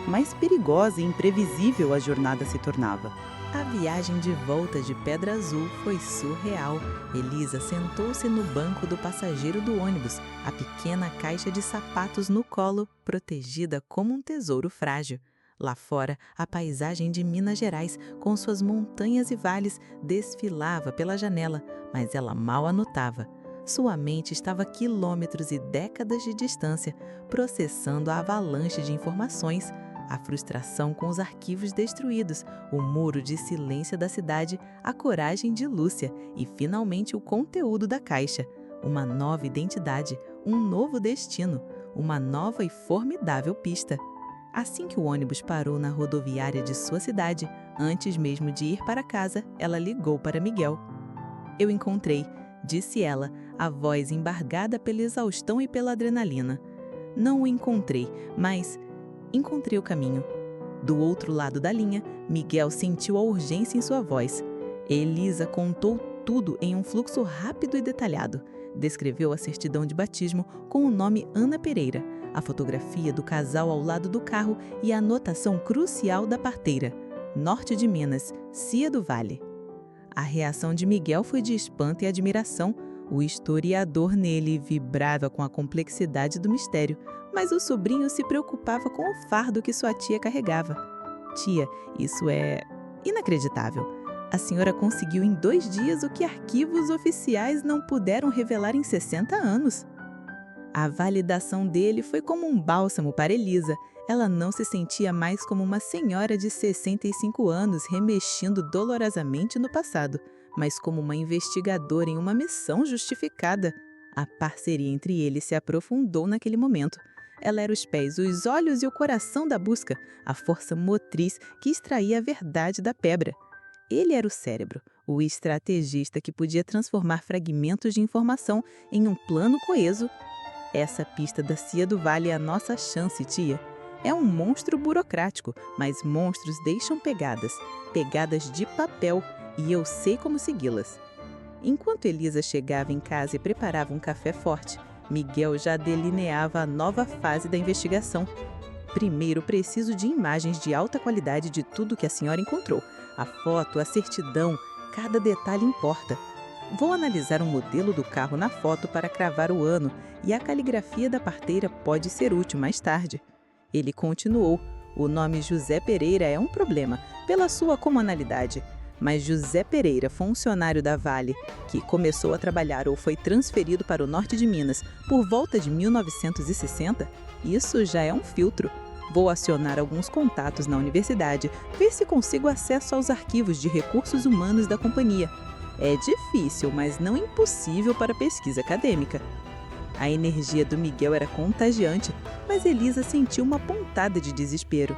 mais perigosa e imprevisível a jornada se tornava. A viagem de volta de Pedra Azul foi surreal. Elisa sentou-se no banco do passageiro do ônibus, a pequena caixa de sapatos no colo, protegida como um tesouro frágil. Lá fora, a paisagem de Minas Gerais, com suas montanhas e vales, desfilava pela janela, mas ela mal a notava. Sua mente estava a quilômetros e décadas de distância, processando a avalanche de informações, a frustração com os arquivos destruídos, o muro de silêncio da cidade, a coragem de Lúcia e, finalmente, o conteúdo da caixa. Uma nova identidade, um novo destino, uma nova e formidável pista. Assim que o ônibus parou na rodoviária de sua cidade, antes mesmo de ir para casa, ela ligou para Miguel. "Eu encontrei", disse ela, a voz embargada pela exaustão e pela adrenalina. "Não o encontrei, mas encontrei o caminho." Do outro lado da linha, Miguel sentiu a urgência em sua voz. Elisa contou tudo em um fluxo rápido e detalhado. Descreveu a certidão de batismo com o nome Ana Pereira, a fotografia do casal ao lado do carro e a anotação crucial da parteira: Norte de Minas, Cia do Vale. A reação de Miguel foi de espanto e admiração. O historiador nele vibrava com a complexidade do mistério, mas o sobrinho se preocupava com o fardo que sua tia carregava. "Tia, isso é inacreditável. A senhora conseguiu em 2 dias o que arquivos oficiais não puderam revelar em 60 anos. A validação dele foi como um bálsamo para Elisa. Ela não se sentia mais como uma senhora de 65 anos remexendo dolorosamente no passado, mas como uma investigadora em uma missão justificada. A parceria entre eles se aprofundou naquele momento. Ela era os pés, os olhos e o coração da busca, a força motriz que extraía a verdade da pedra. Ele era o cérebro, o estrategista que podia transformar fragmentos de informação em um plano coeso. Essa pista da Cia do Vale é a nossa chance, tia. É um monstro burocrático, mas monstros deixam pegadas, pegadas de papel, e eu sei como segui-las." Enquanto Elisa chegava em casa e preparava um café forte, Miguel já delineava a nova fase da investigação. "Primeiro, preciso de imagens de alta qualidade de tudo que a senhora encontrou. A foto, a certidão, cada detalhe importa. Vou analisar o modelo do carro na foto para cravar o ano e a caligrafia da parteira pode ser útil mais tarde." Ele continuou: "O nome José Pereira é um problema, pela sua comunalidade. Mas José Pereira, funcionário da Vale, que começou a trabalhar ou foi transferido para o norte de Minas por volta de 1960, isso já é um filtro. Vou acionar alguns contatos na universidade, ver se consigo acesso aos arquivos de recursos humanos da companhia. É difícil, mas não impossível para pesquisa acadêmica." A energia do Miguel era contagiante, mas Elisa sentiu uma pontada de desespero.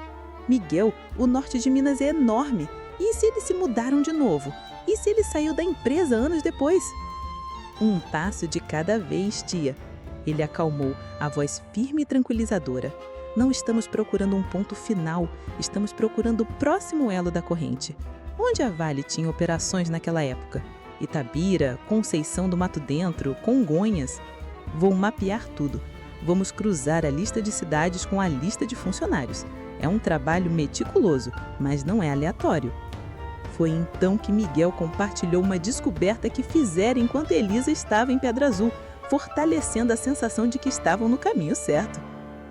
"Miguel, o norte de Minas é enorme. E se eles se mudaram de novo? E se ele saiu da empresa anos depois?" "Um passo de cada vez, tia." Ele acalmou, a voz firme e tranquilizadora. "Não estamos procurando um ponto final, estamos procurando o próximo elo da corrente. Onde a Vale tinha operações naquela época? Itabira, Conceição do Mato Dentro, Congonhas. Vou mapear tudo. Vamos cruzar a lista de cidades com a lista de funcionários. É um trabalho meticuloso, mas não é aleatório." Foi então que Miguel compartilhou uma descoberta que fizera enquanto Elisa estava em Pedra Azul, fortalecendo a sensação de que estavam no caminho certo.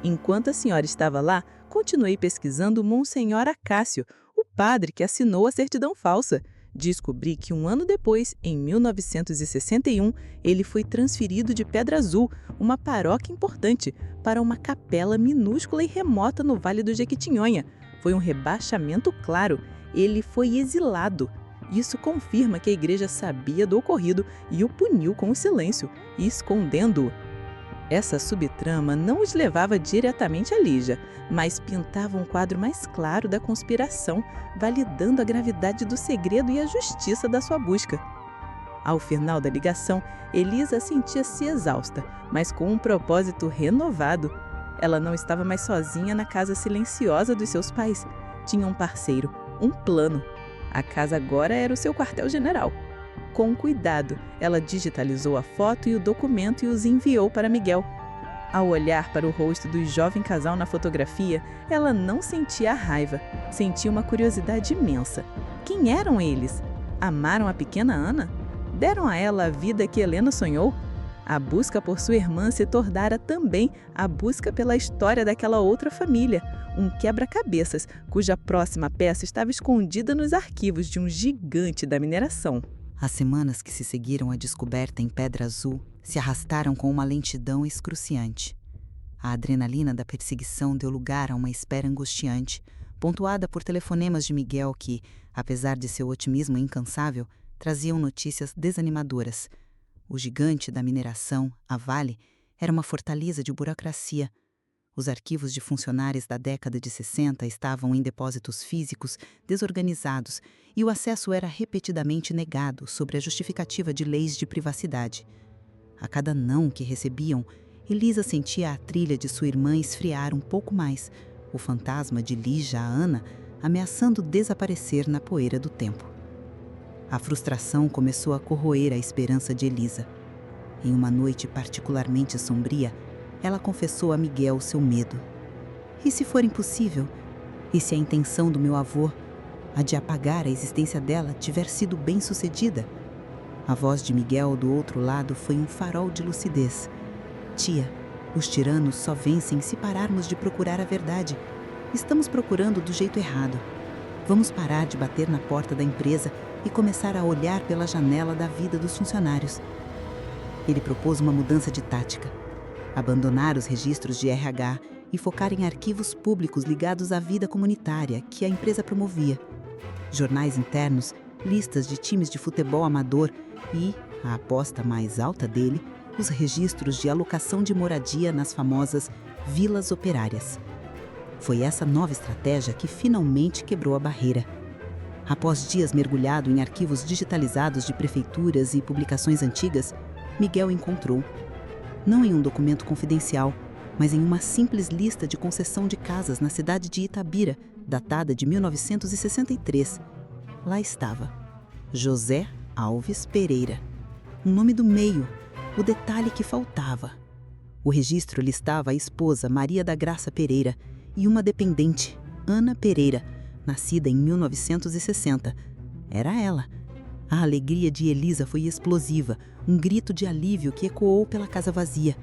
"Enquanto a senhora estava lá, continuei pesquisando Monsenhor Acácio, o padre que assinou a certidão falsa. Descobri que 1 ano depois, em 1961, ele foi transferido de Pedra Azul, uma paróquia importante, para uma capela minúscula e remota no Vale do Jequitinhonha. Foi um rebaixamento claro. Ele foi exilado. Isso confirma que a igreja sabia do ocorrido e o puniu com o silêncio, escondendo-o. Essa subtrama não os levava diretamente a Lígia, mas pintava um quadro mais claro da conspiração, validando a gravidade do segredo e a justiça da sua busca." Ao final da ligação, Elisa sentia-se exausta, mas com um propósito renovado. Ela não estava mais sozinha na casa silenciosa dos seus pais. Tinha um parceiro, um plano. A casa agora era o seu quartel-general. Com cuidado, ela digitalizou a foto e o documento e os enviou para Miguel. Ao olhar para o rosto do jovem casal na fotografia, ela não sentia a raiva, sentia uma curiosidade imensa. Quem eram eles? Amaram a pequena Ana? Deram a ela a vida que Helena sonhou? A busca por sua irmã se tornara também a busca pela história daquela outra família, um quebra-cabeças cuja próxima peça estava escondida nos arquivos de um gigante da mineração. As semanas que se seguiram à descoberta em Pedra Azul se arrastaram com uma lentidão excruciante. A adrenalina da perseguição deu lugar a uma espera angustiante, pontuada por telefonemas de Miguel que, apesar de seu otimismo incansável, traziam notícias desanimadoras. O gigante da mineração, a Vale, era uma fortaleza de burocracia. Os arquivos de funcionários da década de 60 estavam em depósitos físicos desorganizados e o acesso era repetidamente negado sob a justificativa de leis de privacidade. A cada não que recebiam, Elisa sentia a trilha de sua irmã esfriar um pouco mais, o fantasma de Lígia, a Ana, ameaçando desaparecer na poeira do tempo. A frustração começou a corroer a esperança de Elisa. Em uma noite particularmente sombria, ela confessou a Miguel seu medo. E se for impossível? E se a intenção do meu avô, a de apagar a existência dela, tiver sido bem-sucedida? A voz de Miguel do outro lado foi um farol de lucidez. Tia, os tiranos só vencem se pararmos de procurar a verdade. Estamos procurando do jeito errado. Vamos parar de bater na porta da empresa e começar a olhar pela janela da vida dos funcionários. Ele propôs uma mudança de tática. Abandonar os registros de RH e focar em arquivos públicos ligados à vida comunitária que a empresa promovia. Jornais internos, listas de times de futebol amador e, a aposta mais alta dele, os registros de alocação de moradia nas famosas vilas operárias. Foi essa nova estratégia que finalmente quebrou a barreira. Após dias mergulhado em arquivos digitalizados de prefeituras e publicações antigas, Miguel encontrou, não em um documento confidencial, mas em uma simples lista de concessão de casas na cidade de Itabira, datada de 1963. Lá estava: José Alves Pereira. Um nome do meio, o detalhe que faltava. O registro listava a esposa Maria da Graça Pereira e uma dependente, Ana Pereira, nascida em 1960. Era ela. A alegria de Elisa foi explosiva, um grito de alívio que ecoou pela casa vazia.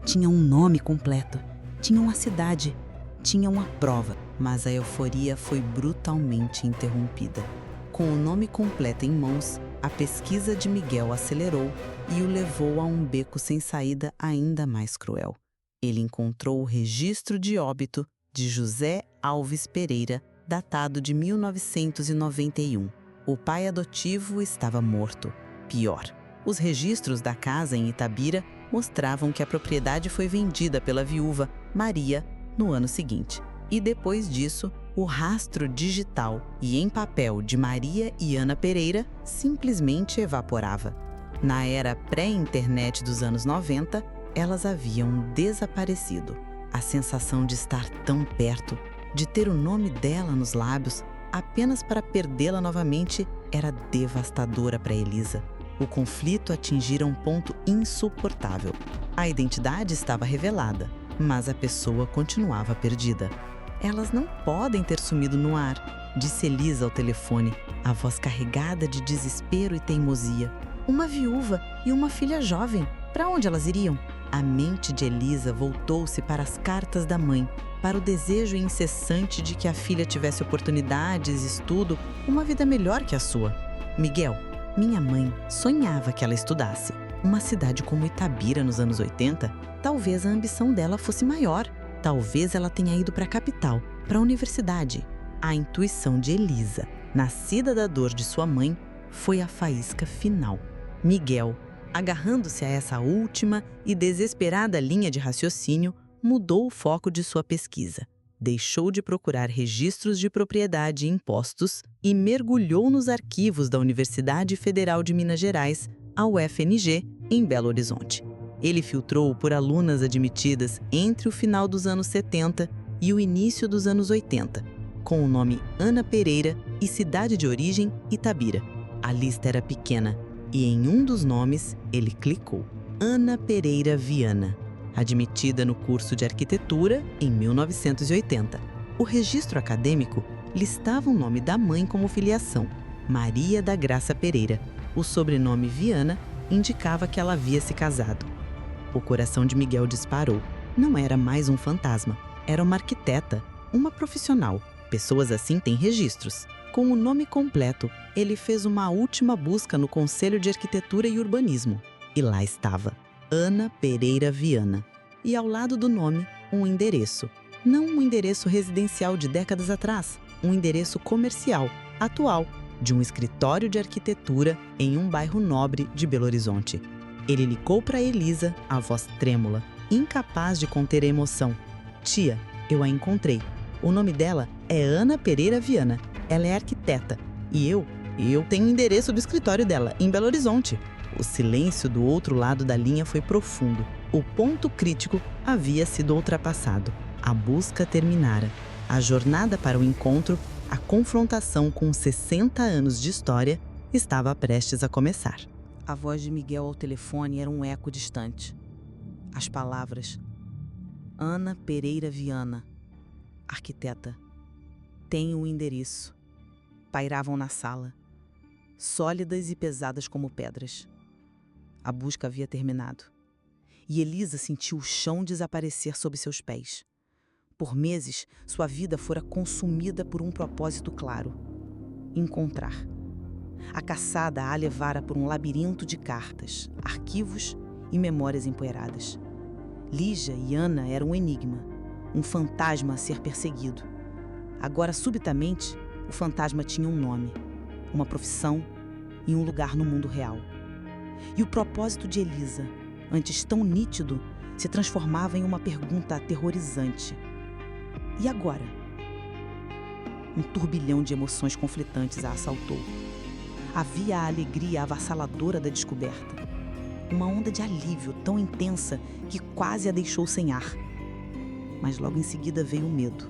Tinha um nome completo, tinha uma cidade, tinha uma prova. Mas a euforia foi brutalmente interrompida. Com o nome completo em mãos, a pesquisa de Miguel acelerou e o levou a um beco sem saída ainda mais cruel. Ele encontrou o registro de óbito de José Alves Pereira, datado de 1991. O pai adotivo estava morto. Pior, os registros da casa em Itabira mostravam que a propriedade foi vendida pela viúva Maria no ano seguinte. E depois disso, o rastro digital e em papel de Maria e Ana Pereira simplesmente evaporava. Na era pré-internet dos anos 90, elas haviam desaparecido. A sensação de estar tão perto, de ter o nome dela nos lábios, apenas para perdê-la novamente, era devastadora para Elisa. O conflito atingira um ponto insuportável. A identidade estava revelada, mas a pessoa continuava perdida. Elas não podem ter sumido no ar, disse Elisa ao telefone, a voz carregada de desespero e teimosia. Uma viúva e uma filha jovem. Para onde elas iriam? A mente de Elisa voltou-se para as cartas da mãe, para o desejo incessante de que a filha tivesse oportunidades, estudo, uma vida melhor que a sua. Miguel, minha mãe sonhava que ela estudasse. Uma cidade como Itabira nos anos 80, talvez a ambição dela fosse maior. Talvez ela tenha ido para a capital, para a universidade. A intuição de Elisa, nascida da dor de sua mãe, foi a faísca final. Miguel, agarrando-se a essa última e desesperada linha de raciocínio, mudou o foco de sua pesquisa. Deixou de procurar registros de propriedade e impostos e mergulhou nos arquivos da Universidade Federal de Minas Gerais, a UFMG, em Belo Horizonte. Ele filtrou por alunas admitidas entre o final dos anos 70 e o início dos anos 80, com o nome Ana Pereira e cidade de origem Itabira. A lista era pequena e em um dos nomes ele clicou: Ana Pereira Viana, admitida no curso de arquitetura em 1980. O registro acadêmico listava o nome da mãe como filiação, Maria da Graça Pereira. O sobrenome Viana indicava que ela havia se casado. O coração de Miguel disparou. Não era mais um fantasma, era uma arquiteta, uma profissional. Pessoas assim têm registros. Com o nome completo, ele fez uma última busca no Conselho de Arquitetura e Urbanismo. E lá estava, Ana Pereira Viana. E ao lado do nome, um endereço. Não um endereço residencial de décadas atrás, um endereço comercial, atual, de um escritório de arquitetura em um bairro nobre de Belo Horizonte. Ele ligou para Elisa, a voz trêmula, incapaz de conter a emoção. Tia, eu a encontrei. O nome dela é Ana Pereira Viana. Ela é arquiteta. E eu tenho o endereço do escritório dela, em Belo Horizonte. O silêncio do outro lado da linha foi profundo. O ponto crítico havia sido ultrapassado. A busca terminara. A jornada para o encontro, a confrontação com 60 anos de história, estava prestes a começar. A voz de Miguel ao telefone era um eco distante. As palavras: Ana Pereira Viana, arquiteta. Tenho o endereço. Pairavam na sala, sólidas e pesadas como pedras. A busca havia terminado. E Elisa sentiu o chão desaparecer sob seus pés. Por meses, sua vida fora consumida por um propósito claro: encontrar. A caçada a levara por um labirinto de cartas, arquivos e memórias empoeiradas. Lígia e Ana eram um enigma, um fantasma a ser perseguido. Agora, subitamente, o fantasma tinha um nome, uma profissão e um lugar no mundo real. E o propósito de Elisa, antes tão nítido, se transformava em uma pergunta aterrorizante. E agora? Um turbilhão de emoções conflitantes a assaltou. Havia a alegria avassaladora da descoberta. Uma onda de alívio tão intensa que quase a deixou sem ar. Mas logo em seguida veio o medo.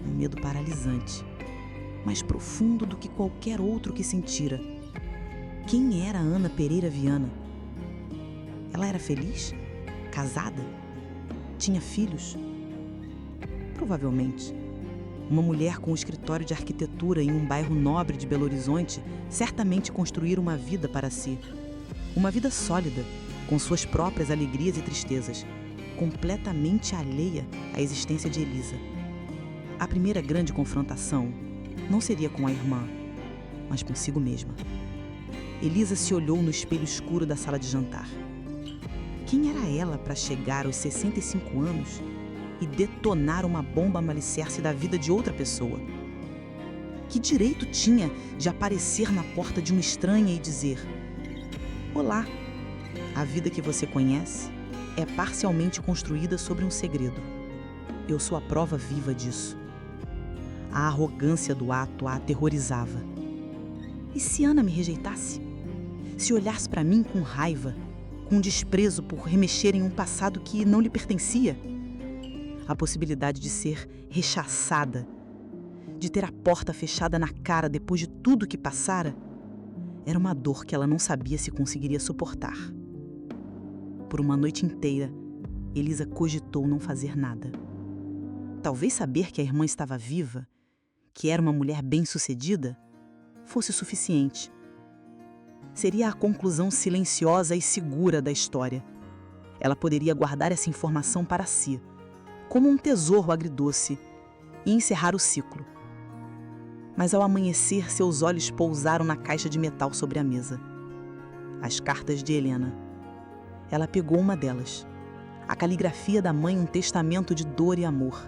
Um medo paralisante, mais profundo do que qualquer outro que sentira. Quem era Ana Pereira Viana? Ela era feliz? Casada? Tinha filhos? Provavelmente. Uma mulher com um escritório de arquitetura em um bairro nobre de Belo Horizonte certamente construíra uma vida para si. Uma vida sólida, com suas próprias alegrias e tristezas, completamente alheia à existência de Elisa. A primeira grande confrontação não seria com a irmã, mas consigo mesma. Elisa se olhou no espelho escuro da sala de jantar. Quem era ela para chegar aos 65 anos e detonar uma bomba alicerce da vida de outra pessoa? Que direito tinha de aparecer na porta de uma estranha e dizer: olá, a vida que você conhece é parcialmente construída sobre um segredo. Eu sou a prova viva disso. A arrogância do ato a aterrorizava. E se Ana me rejeitasse? Se olhasse para mim com raiva, com desprezo por remexer em um passado que não lhe pertencia? A possibilidade de ser rechaçada, de ter a porta fechada na cara depois de tudo que passara, era uma dor que ela não sabia se conseguiria suportar. Por uma noite inteira, Elisa cogitou não fazer nada. Talvez saber que a irmã estava viva, que era uma mulher bem-sucedida, fosse suficiente. Seria a conclusão silenciosa e segura da história. Ela poderia guardar essa informação para si, como um tesouro agridoce, e encerrar o ciclo. Mas ao amanhecer, seus olhos pousaram na caixa de metal sobre a mesa. As cartas de Helena. Ela pegou uma delas. A caligrafia da mãe, um testamento de dor e amor.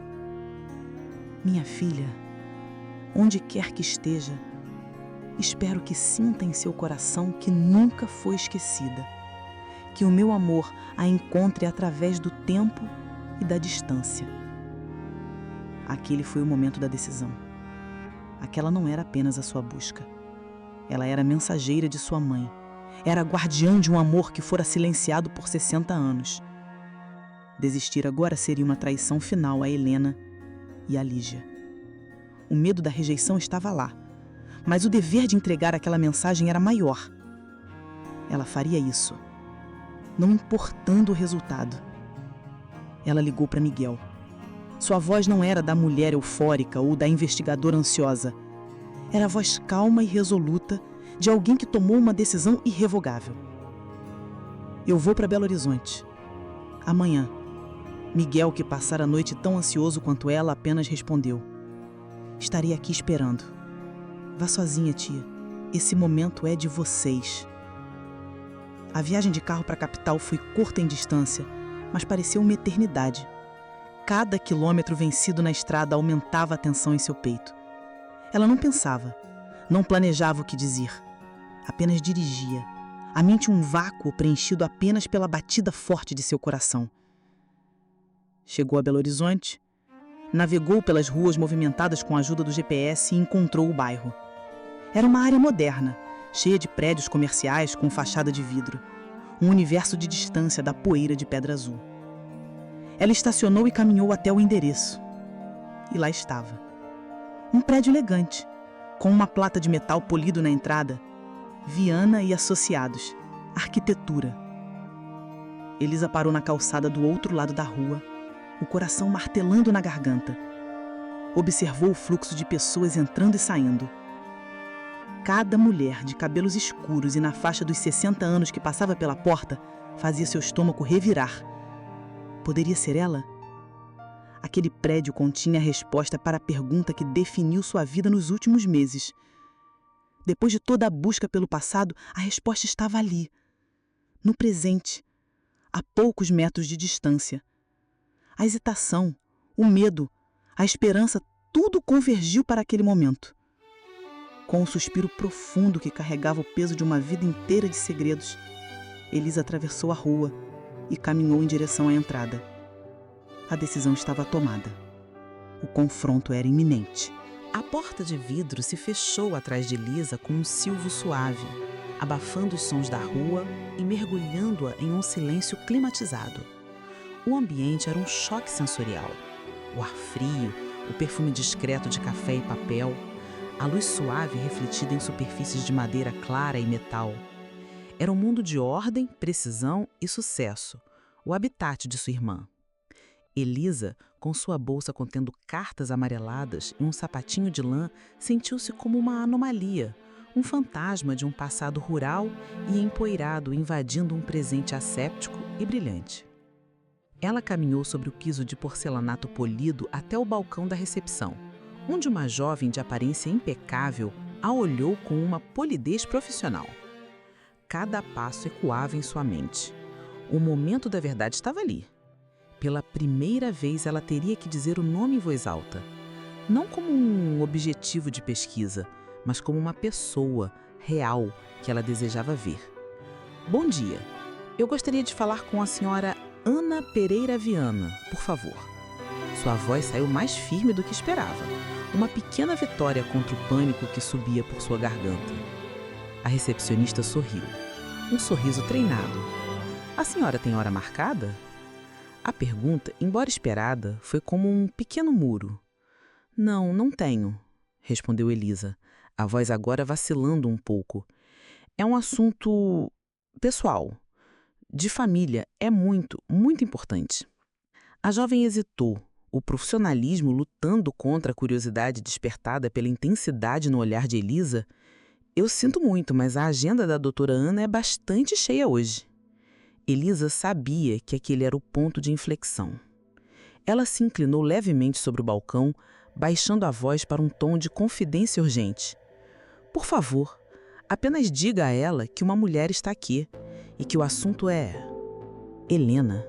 Minha filha, onde quer que esteja, espero que sinta em seu coração que nunca foi esquecida. Que o meu amor a encontre através do tempo e da distância. Aquele foi o momento da decisão. Aquela não era apenas a sua busca. Ela era mensageira de sua mãe. Era guardiã de um amor que fora silenciado por 60 anos. Desistir agora seria uma traição final a Helena e a Lígia. O medo da rejeição estava lá, mas o dever de entregar aquela mensagem era maior. Ela faria isso, não importando o resultado. Ela ligou para Miguel. Sua voz não era da mulher eufórica ou da investigadora ansiosa. Era a voz calma e resoluta de alguém que tomou uma decisão irrevogável. Eu vou para Belo Horizonte. Amanhã. Miguel, que passara a noite tão ansioso quanto ela, apenas respondeu: estarei aqui esperando. Vá sozinha, tia. Esse momento é de vocês. A viagem de carro para a capital foi curta em distância, mas pareceu uma eternidade. Cada quilômetro vencido na estrada aumentava a tensão em seu peito. Ela não pensava, não planejava o que dizer. Apenas dirigia. A mente um vácuo preenchido apenas pela batida forte de seu coração. Chegou a Belo Horizonte, navegou pelas ruas movimentadas com a ajuda do GPS e encontrou o bairro. Era uma área moderna, cheia de prédios comerciais com fachada de vidro. Um universo de distância da poeira de Pedra Azul. Ela estacionou e caminhou até o endereço. E lá estava. Um prédio elegante, com uma plata de metal polido na entrada. Viana e Associados. Arquitetura. Elisa parou na calçada do outro lado da rua, o coração martelando na garganta. Observou o fluxo de pessoas entrando e saindo. Cada mulher de cabelos escuros e na faixa dos 60 anos que passava pela porta fazia seu estômago revirar. Poderia ser ela? Aquele prédio continha a resposta para a pergunta que definiu sua vida nos últimos meses. Depois de toda a busca pelo passado, a resposta estava ali, no presente, a poucos metros de distância. A hesitação, o medo, a esperança, tudo convergiu para aquele momento. Com um suspiro profundo que carregava o peso de uma vida inteira de segredos, Elisa atravessou a rua e caminhou em direção à entrada. A decisão estava tomada. O confronto era iminente. A porta de vidro se fechou atrás de Elisa com um silvo suave, abafando os sons da rua e mergulhando-a em um silêncio climatizado. O ambiente era um choque sensorial. O ar frio, o perfume discreto de café e papel, a luz suave refletida em superfícies de madeira clara e metal. Era um mundo de ordem, precisão e sucesso, o habitat de sua irmã. Elisa, com sua bolsa contendo cartas amareladas e um sapatinho de lã, sentiu-se como uma anomalia, um fantasma de um passado rural e empoeirado invadindo um presente asséptico e brilhante. Ela caminhou sobre o piso de porcelanato polido até o balcão da recepção, onde uma jovem de aparência impecável a olhou com uma polidez profissional. Cada passo ecoava em sua mente. O momento da verdade estava ali. Pela primeira vez ela teria que dizer o nome em voz alta, não como um objetivo de pesquisa, mas como uma pessoa real que ela desejava ver. Bom dia, eu gostaria de falar com a senhora Ana Pereira Viana, por favor. Sua voz saiu mais firme do que esperava. Uma pequena vitória contra o pânico que subia por sua garganta. A recepcionista sorriu. Um sorriso treinado. A senhora tem hora marcada? A pergunta, embora esperada, foi como um pequeno muro. Não, não tenho, respondeu Elisa, a voz agora vacilando um pouco. É um assunto pessoal. De família, é muito, muito importante. A jovem hesitou, o profissionalismo lutando contra a curiosidade despertada pela intensidade no olhar de Elisa. Eu sinto muito, mas a agenda da doutora Ana é bastante cheia hoje. Elisa sabia que aquele era o ponto de inflexão. Ela se inclinou levemente sobre o balcão, baixando a voz para um tom de confidência urgente. Por favor, apenas diga a ela que uma mulher está aqui e que o assunto é Helena.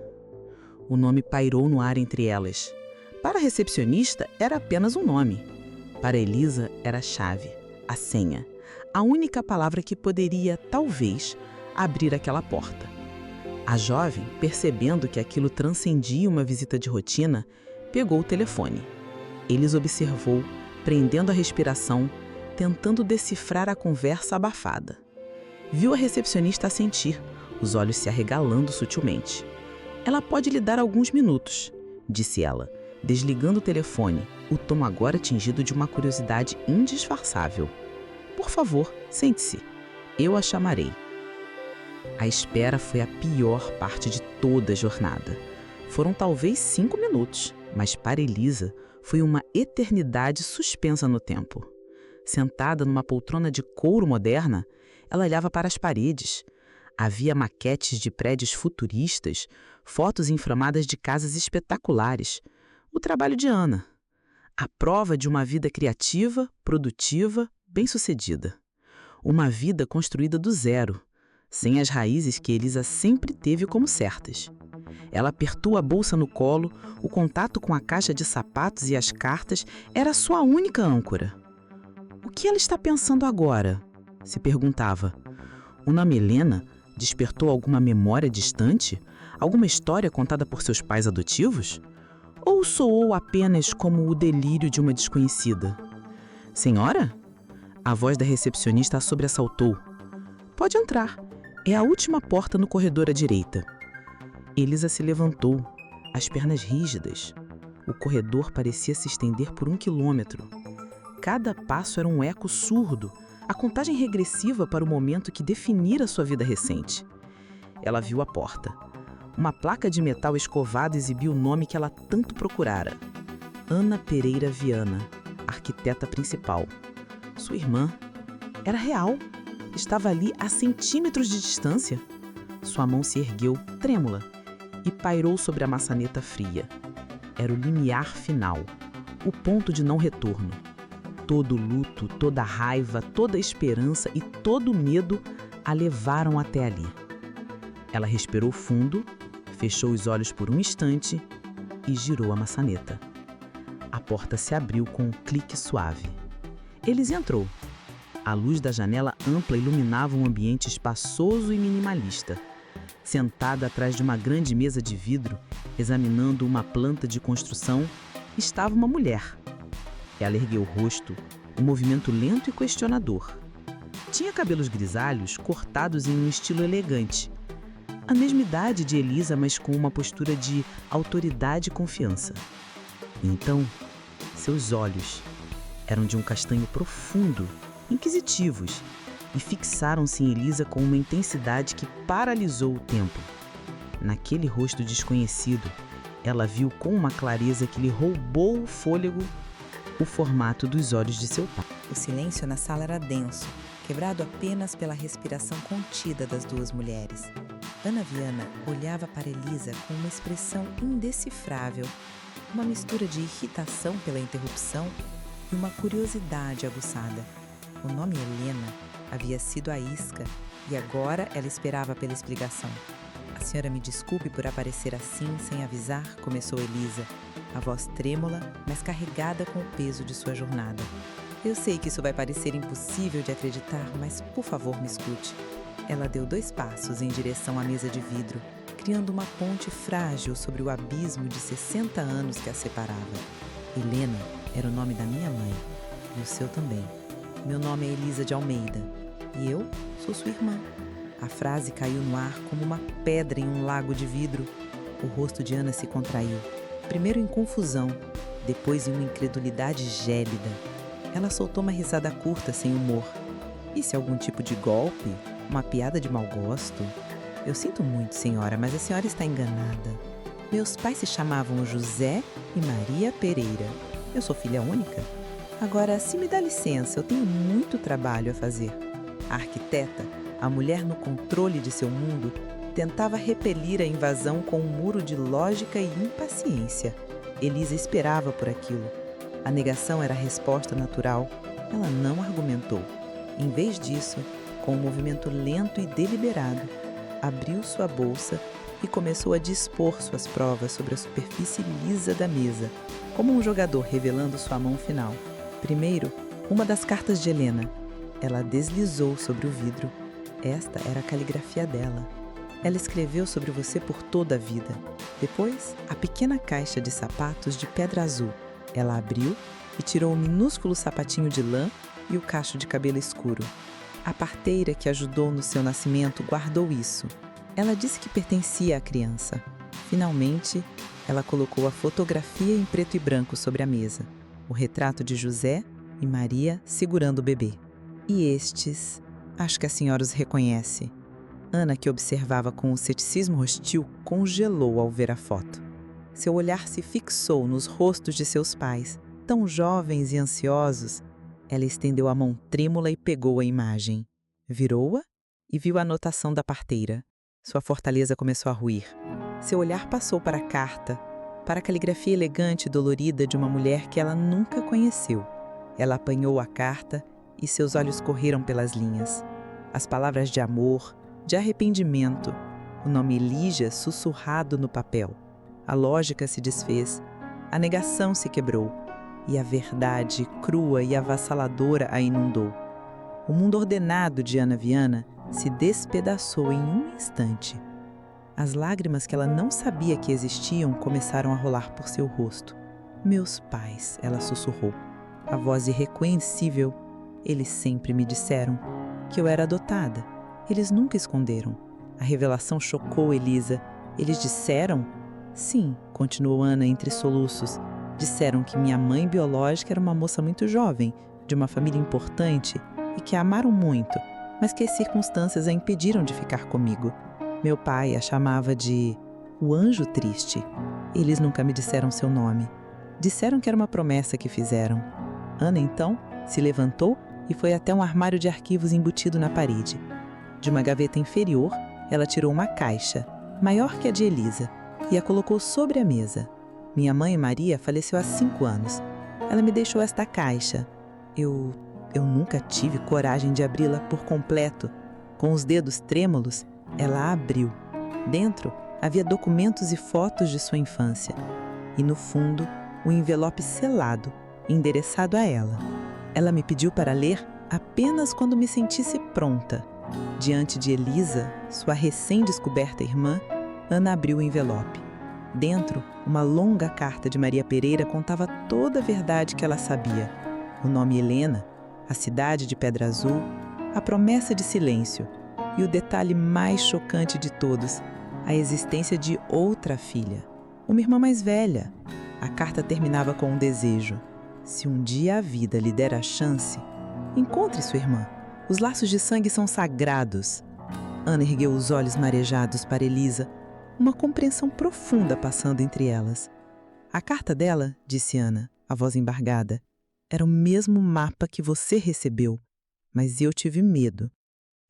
O nome pairou no ar entre elas. Para a recepcionista, era apenas um nome. Para Elisa, era a chave, a senha, a única palavra que poderia, talvez, abrir aquela porta. A jovem, percebendo que aquilo transcendia uma visita de rotina, pegou o telefone. Elisa observou, prendendo a respiração, tentando decifrar a conversa abafada. Viu a recepcionista assentir, os olhos se arregalando sutilmente. Ela pode lhe dar alguns minutos, disse ela, desligando o telefone, o tom agora tingido de uma curiosidade indisfarçável. Por favor, sente-se. Eu a chamarei. A espera foi a pior parte de toda a jornada. Foram talvez 5 minutos, mas para Elisa foi uma eternidade suspensa no tempo. Sentada numa poltrona de couro moderna, ela olhava para as paredes. Havia maquetes de prédios futuristas, fotos inflamadas de casas espetaculares. O trabalho de Ana. A prova de uma vida criativa, produtiva, bem-sucedida. Uma vida construída do zero, sem as raízes que Elisa sempre teve como certas. Ela apertou a bolsa no colo, o contato com a caixa de sapatos e as cartas era sua única âncora. O que ela está pensando agora? Se perguntava. O nome Helena despertou alguma memória distante? Alguma história contada por seus pais adotivos? Ou soou apenas como o delírio de uma desconhecida? Senhora? A voz da recepcionista a sobressaltou. Pode entrar. É a última porta no corredor à direita. Elisa se levantou, as pernas rígidas. O corredor parecia se estender por 1 quilômetro. Cada passo era um eco surdo, a contagem regressiva para o momento que definira sua vida recente. Ela viu a porta. Uma placa de metal escovado exibiu o nome que ela tanto procurara. Ana Pereira Viana, arquiteta principal. Sua irmã era real. Estava ali a centímetros de distância. Sua mão se ergueu, trêmula, e pairou sobre a maçaneta fria. Era o limiar final, o ponto de não retorno. Todo o luto, toda a raiva, toda a esperança e todo o medo a levaram até ali. Ela respirou fundo, fechou os olhos por um instante e girou a maçaneta. A porta se abriu com um clique suave. Elisa entrou. A luz da janela ampla iluminava um ambiente espaçoso e minimalista. Sentada atrás de uma grande mesa de vidro, examinando uma planta de construção, estava uma mulher. Ela ergueu o rosto, um movimento lento e questionador. Tinha cabelos grisalhos cortados em um estilo elegante. A mesma idade de Elisa, mas com uma postura de autoridade e confiança. E então, seus olhos eram de um castanho profundo, inquisitivos, e fixaram-se em Elisa com uma intensidade que paralisou o tempo. Naquele rosto desconhecido, ela viu com uma clareza que lhe roubou o fôlego o formato dos olhos de seu pai. O silêncio na sala era denso, quebrado apenas pela respiração contida das duas mulheres. Ana Viana olhava para Elisa com uma expressão indecifrável, uma mistura de irritação pela interrupção e uma curiosidade aguçada. O nome Helena havia sido a isca e agora ela esperava pela explicação. A senhora me desculpe por aparecer assim, sem avisar, começou Elisa, a voz trêmula, mas carregada com o peso de sua jornada. Eu sei que isso vai parecer impossível de acreditar, mas por favor me escute. Ela deu 2 passos em direção à mesa de vidro, criando uma ponte frágil sobre o abismo de 60 anos que a separava. Helena era o nome da minha mãe, e o seu também. Meu nome é Elisa de Almeida, e eu sou sua irmã. A frase caiu no ar como uma pedra em um lago de vidro. O rosto de Ana se contraiu, primeiro em confusão, depois em uma incredulidade gélida. Ela soltou uma risada curta, sem humor. Isso é algum tipo de golpe? Uma piada de mau gosto? Eu sinto muito, senhora, mas a senhora está enganada. Meus pais se chamavam José e Maria Pereira. Eu sou filha única. Agora, se me dá licença, eu tenho muito trabalho a fazer. A arquiteta, a mulher no controle de seu mundo, tentava repelir a invasão com um muro de lógica e impaciência. Elisa esperava por aquilo. A negação era a resposta natural. Ela não argumentou. Em vez disso, com um movimento lento e deliberado, abriu sua bolsa e começou a dispor suas provas sobre a superfície lisa da mesa, como um jogador revelando sua mão final. Primeiro, uma das cartas de Helena. Ela deslizou sobre o vidro. Esta era a caligrafia dela. Ela escreveu sobre você por toda a vida. Depois, a pequena caixa de sapatos de pedra azul. Ela abriu e tirou o minúsculo sapatinho de lã e o cacho de cabelo escuro. A parteira que ajudou no seu nascimento guardou isso. Ela disse que pertencia à criança. Finalmente, ela colocou a fotografia em preto e branco sobre a mesa. O retrato de José e Maria segurando o bebê. E estes, acho que a senhora os reconhece. Ana, que observava com um ceticismo hostil, congelou ao ver a foto. Seu olhar se fixou nos rostos de seus pais, tão jovens e ansiosos. Ela estendeu a mão trêmula e pegou a imagem. Virou-a e viu a anotação da parteira. Sua fortaleza começou a ruir. Seu olhar passou para a carta, para a caligrafia elegante e dolorida de uma mulher que ela nunca conheceu. Ela apanhou a carta e seus olhos correram pelas linhas. As palavras de amor, de arrependimento, o nome Lígia sussurrado no papel. A lógica se desfez, a negação se quebrou, e a verdade crua e avassaladora a inundou. O mundo ordenado de Ana Viana se despedaçou em um instante. As lágrimas que ela não sabia que existiam começaram a rolar por seu rosto. Meus pais, ela sussurrou. A voz irreconhecível. Eles sempre me disseram que eu era adotada. Eles nunca esconderam. A revelação chocou Elisa. Eles disseram? Sim, continuou Ana entre soluços. Disseram que minha mãe biológica era uma moça muito jovem, de uma família importante e que a amaram muito, mas que as circunstâncias a impediram de ficar comigo. Meu pai a chamava de o anjo triste. Eles nunca me disseram seu nome. Disseram que era uma promessa que fizeram. Ana, então, se levantou e foi até um armário de arquivos embutido na parede. De uma gaveta inferior, ela tirou uma caixa, maior que a de Elisa, e a colocou sobre a mesa. Minha mãe, Maria, faleceu há 5 anos. Ela me deixou esta caixa. Eu nunca tive coragem de abri-la por completo. Com os dedos trêmulos, ela a abriu. Dentro havia documentos e fotos de sua infância. E no fundo, um envelope selado, endereçado a ela. Ela me pediu para ler apenas quando me sentisse pronta. Diante de Elisa, sua recém-descoberta irmã, Ana abriu o envelope. Dentro, uma longa carta de Maria Pereira contava toda a verdade que ela sabia. O nome Helena, a cidade de Pedra Azul, a promessa de silêncio e o detalhe mais chocante de todos, a existência de outra filha, uma irmã mais velha. A carta terminava com um desejo. Se um dia a vida lhe der a chance, encontre sua irmã. Os laços de sangue são sagrados. Ana ergueu os olhos marejados para Elisa, uma compreensão profunda passando entre elas. A carta dela, disse Ana, a voz embargada, era o mesmo mapa que você recebeu, mas eu tive medo.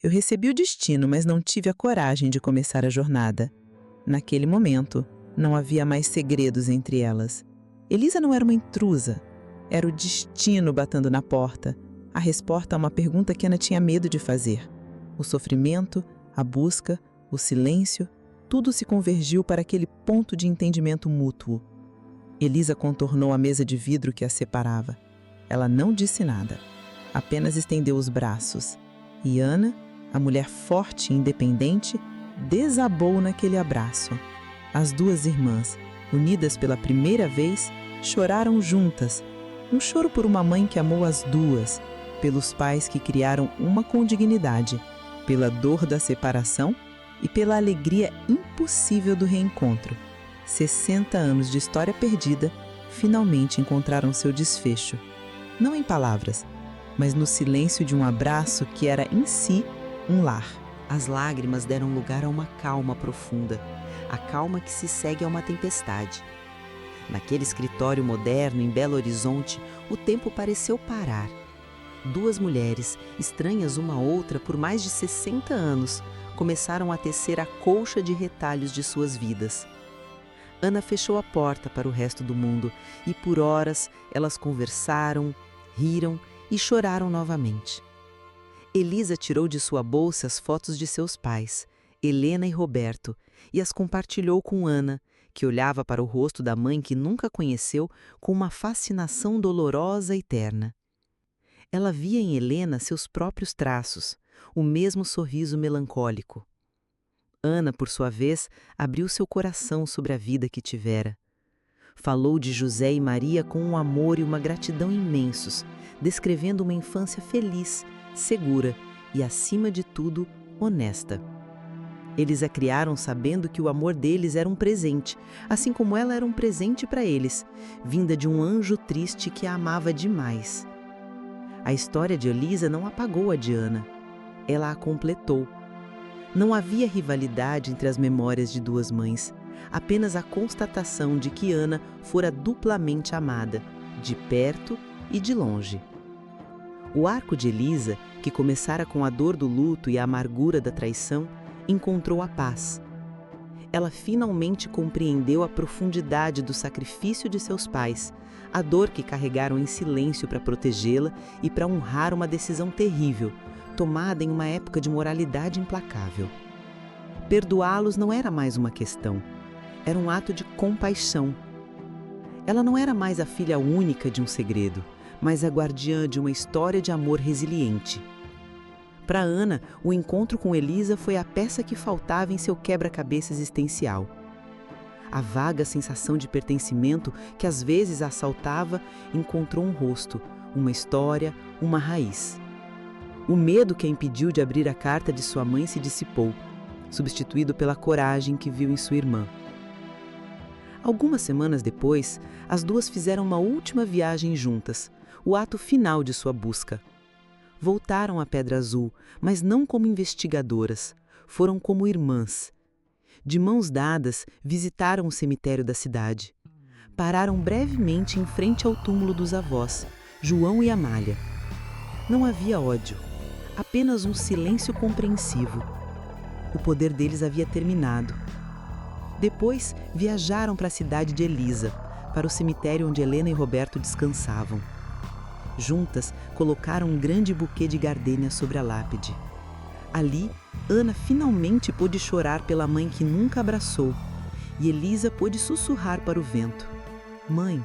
Eu recebi o destino, mas não tive a coragem de começar a jornada. Naquele momento, não havia mais segredos entre elas. Elisa não era uma intrusa, era o destino batendo na porta, a resposta a uma pergunta que Ana tinha medo de fazer. O sofrimento, a busca, o silêncio, tudo se convergiu para aquele ponto de entendimento mútuo. Elisa contornou a mesa de vidro que a separava. Ela não disse nada, apenas estendeu os braços. E Ana, a mulher forte e independente, desabou naquele abraço. As duas irmãs, unidas pela primeira vez, choraram juntas. Um choro por uma mãe que amou as duas, pelos pais que criaram uma com dignidade, pela dor da separação e pela alegria impossível do reencontro. 60 anos de história perdida finalmente encontraram seu desfecho. Não em palavras, mas no silêncio de um abraço que era em si um lar. As lágrimas deram lugar a uma calma profunda, a calma que se segue a uma tempestade. Naquele escritório moderno em Belo Horizonte, o tempo pareceu parar. 2 mulheres, estranhas uma à outra por mais de 60 anos, começaram a tecer a colcha de retalhos de suas vidas. Ana fechou a porta para o resto do mundo e por horas elas conversaram, riram e choraram novamente. Elisa tirou de sua bolsa as fotos de seus pais, Helena e Roberto, e as compartilhou com Ana, que olhava para o rosto da mãe que nunca conheceu com uma fascinação dolorosa e terna. Ela via em Helena seus próprios traços, o mesmo sorriso melancólico. Ana, por sua vez, abriu seu coração sobre a vida que tivera. Falou de José e Maria com um amor e uma gratidão imensos, descrevendo uma infância feliz, segura e, acima de tudo, honesta. Eles a criaram sabendo que o amor deles era um presente, assim como ela era um presente para eles, vinda de um anjo triste que a amava demais. A história de Elisa não apagou a de Ana. Ela a completou. Não havia rivalidade entre as memórias de 2 mães, apenas a constatação de que Ana fora duplamente amada, de perto e de longe. O arco de Elisa, que começara com a dor do luto e a amargura da traição, encontrou a paz. Ela finalmente compreendeu a profundidade do sacrifício de seus pais, A dor que carregaram em silêncio para protegê-la e para honrar uma decisão terrível, tomada em uma época de moralidade implacável. Perdoá-los não era mais uma questão, era um ato de compaixão. Ela não era mais a filha única de um segredo, mas a guardiã de uma história de amor resiliente. Para Ana, o encontro com Elisa foi a peça que faltava em seu quebra-cabeça existencial. A vaga sensação de pertencimento que às vezes a assaltava encontrou um rosto, uma história, uma raiz. O medo que a impediu de abrir a carta de sua mãe se dissipou, substituído pela coragem que viu em sua irmã. Algumas semanas depois, as duas fizeram uma última viagem juntas, o ato final de sua busca. Voltaram à Pedra Azul, mas não como investigadoras, foram como irmãs. De mãos dadas, visitaram o cemitério da cidade. Pararam brevemente em frente ao túmulo dos avós, João e Amália. Não havia ódio, apenas um silêncio compreensivo. O poder deles havia terminado. Depois, viajaram para a cidade de Elisa, para o cemitério onde Helena e Roberto descansavam. Juntas, colocaram um grande buquê de gardênias sobre a lápide. Ali, Ana finalmente pôde chorar pela mãe que nunca abraçou, e Elisa pôde sussurrar para o vento: "Mãe,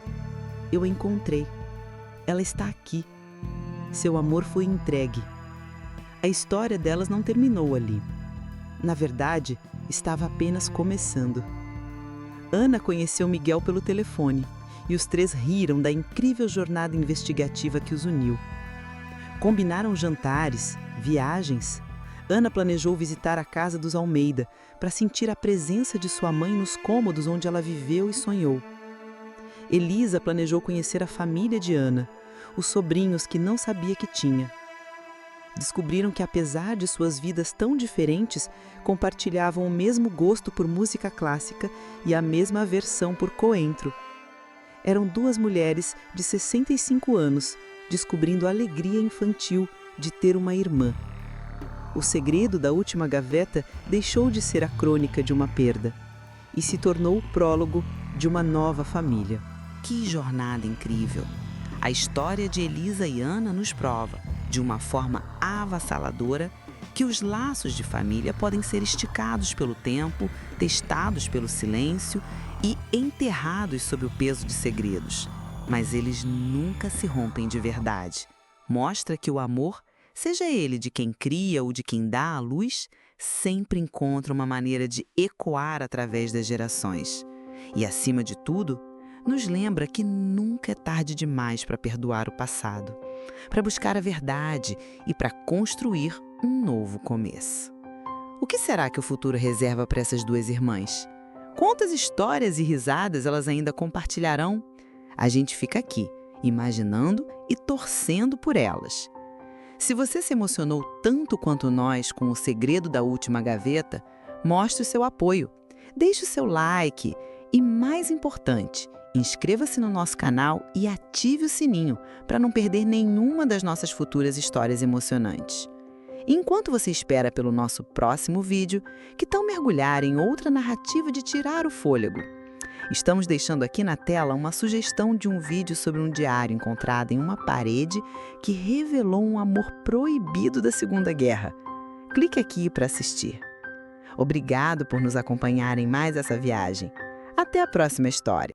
eu a encontrei. Ela está aqui. Seu amor foi entregue." A história delas não terminou ali. Na verdade, estava apenas começando. Ana conheceu Miguel pelo telefone, e os três riram da incrível jornada investigativa que os uniu. Combinaram jantares, viagens. Ana planejou visitar a casa dos Almeida para sentir a presença de sua mãe nos cômodos onde ela viveu e sonhou. Elisa planejou conhecer a família de Ana, os sobrinhos que não sabia que tinha. Descobriram que, apesar de suas vidas tão diferentes, compartilhavam o mesmo gosto por música clássica e a mesma aversão por coentro. Eram duas mulheres de 65 anos, descobrindo a alegria infantil de ter uma irmã. O segredo da última gaveta deixou de ser a crônica de uma perda e se tornou o prólogo de uma nova família. Que jornada incrível! A história de Elisa e Ana nos prova, de uma forma avassaladora, que os laços de família podem ser esticados pelo tempo, testados pelo silêncio e enterrados sob o peso de segredos. Mas eles nunca se rompem de verdade. Mostra que o amor, seja ele de quem cria ou de quem dá a luz, sempre encontra uma maneira de ecoar através das gerações. E, acima de tudo, nos lembra que nunca é tarde demais para perdoar o passado, para buscar a verdade e para construir um novo começo. O que será que o futuro reserva para essas duas irmãs? Quantas histórias e risadas elas ainda compartilharão? A gente fica aqui, imaginando e torcendo por elas. Se você se emocionou tanto quanto nós com o segredo da última gaveta, mostre o seu apoio, deixe o seu like e, mais importante, inscreva-se no nosso canal e ative o sininho para não perder nenhuma das nossas futuras histórias emocionantes. Enquanto você espera pelo nosso próximo vídeo, que tal mergulhar em outra narrativa de tirar o fôlego? Estamos deixando aqui na tela uma sugestão de um vídeo sobre um diário encontrado em uma parede que revelou um amor proibido da Segunda Guerra. Clique aqui para assistir. Obrigado por nos acompanhar em mais essa viagem. Até a próxima história!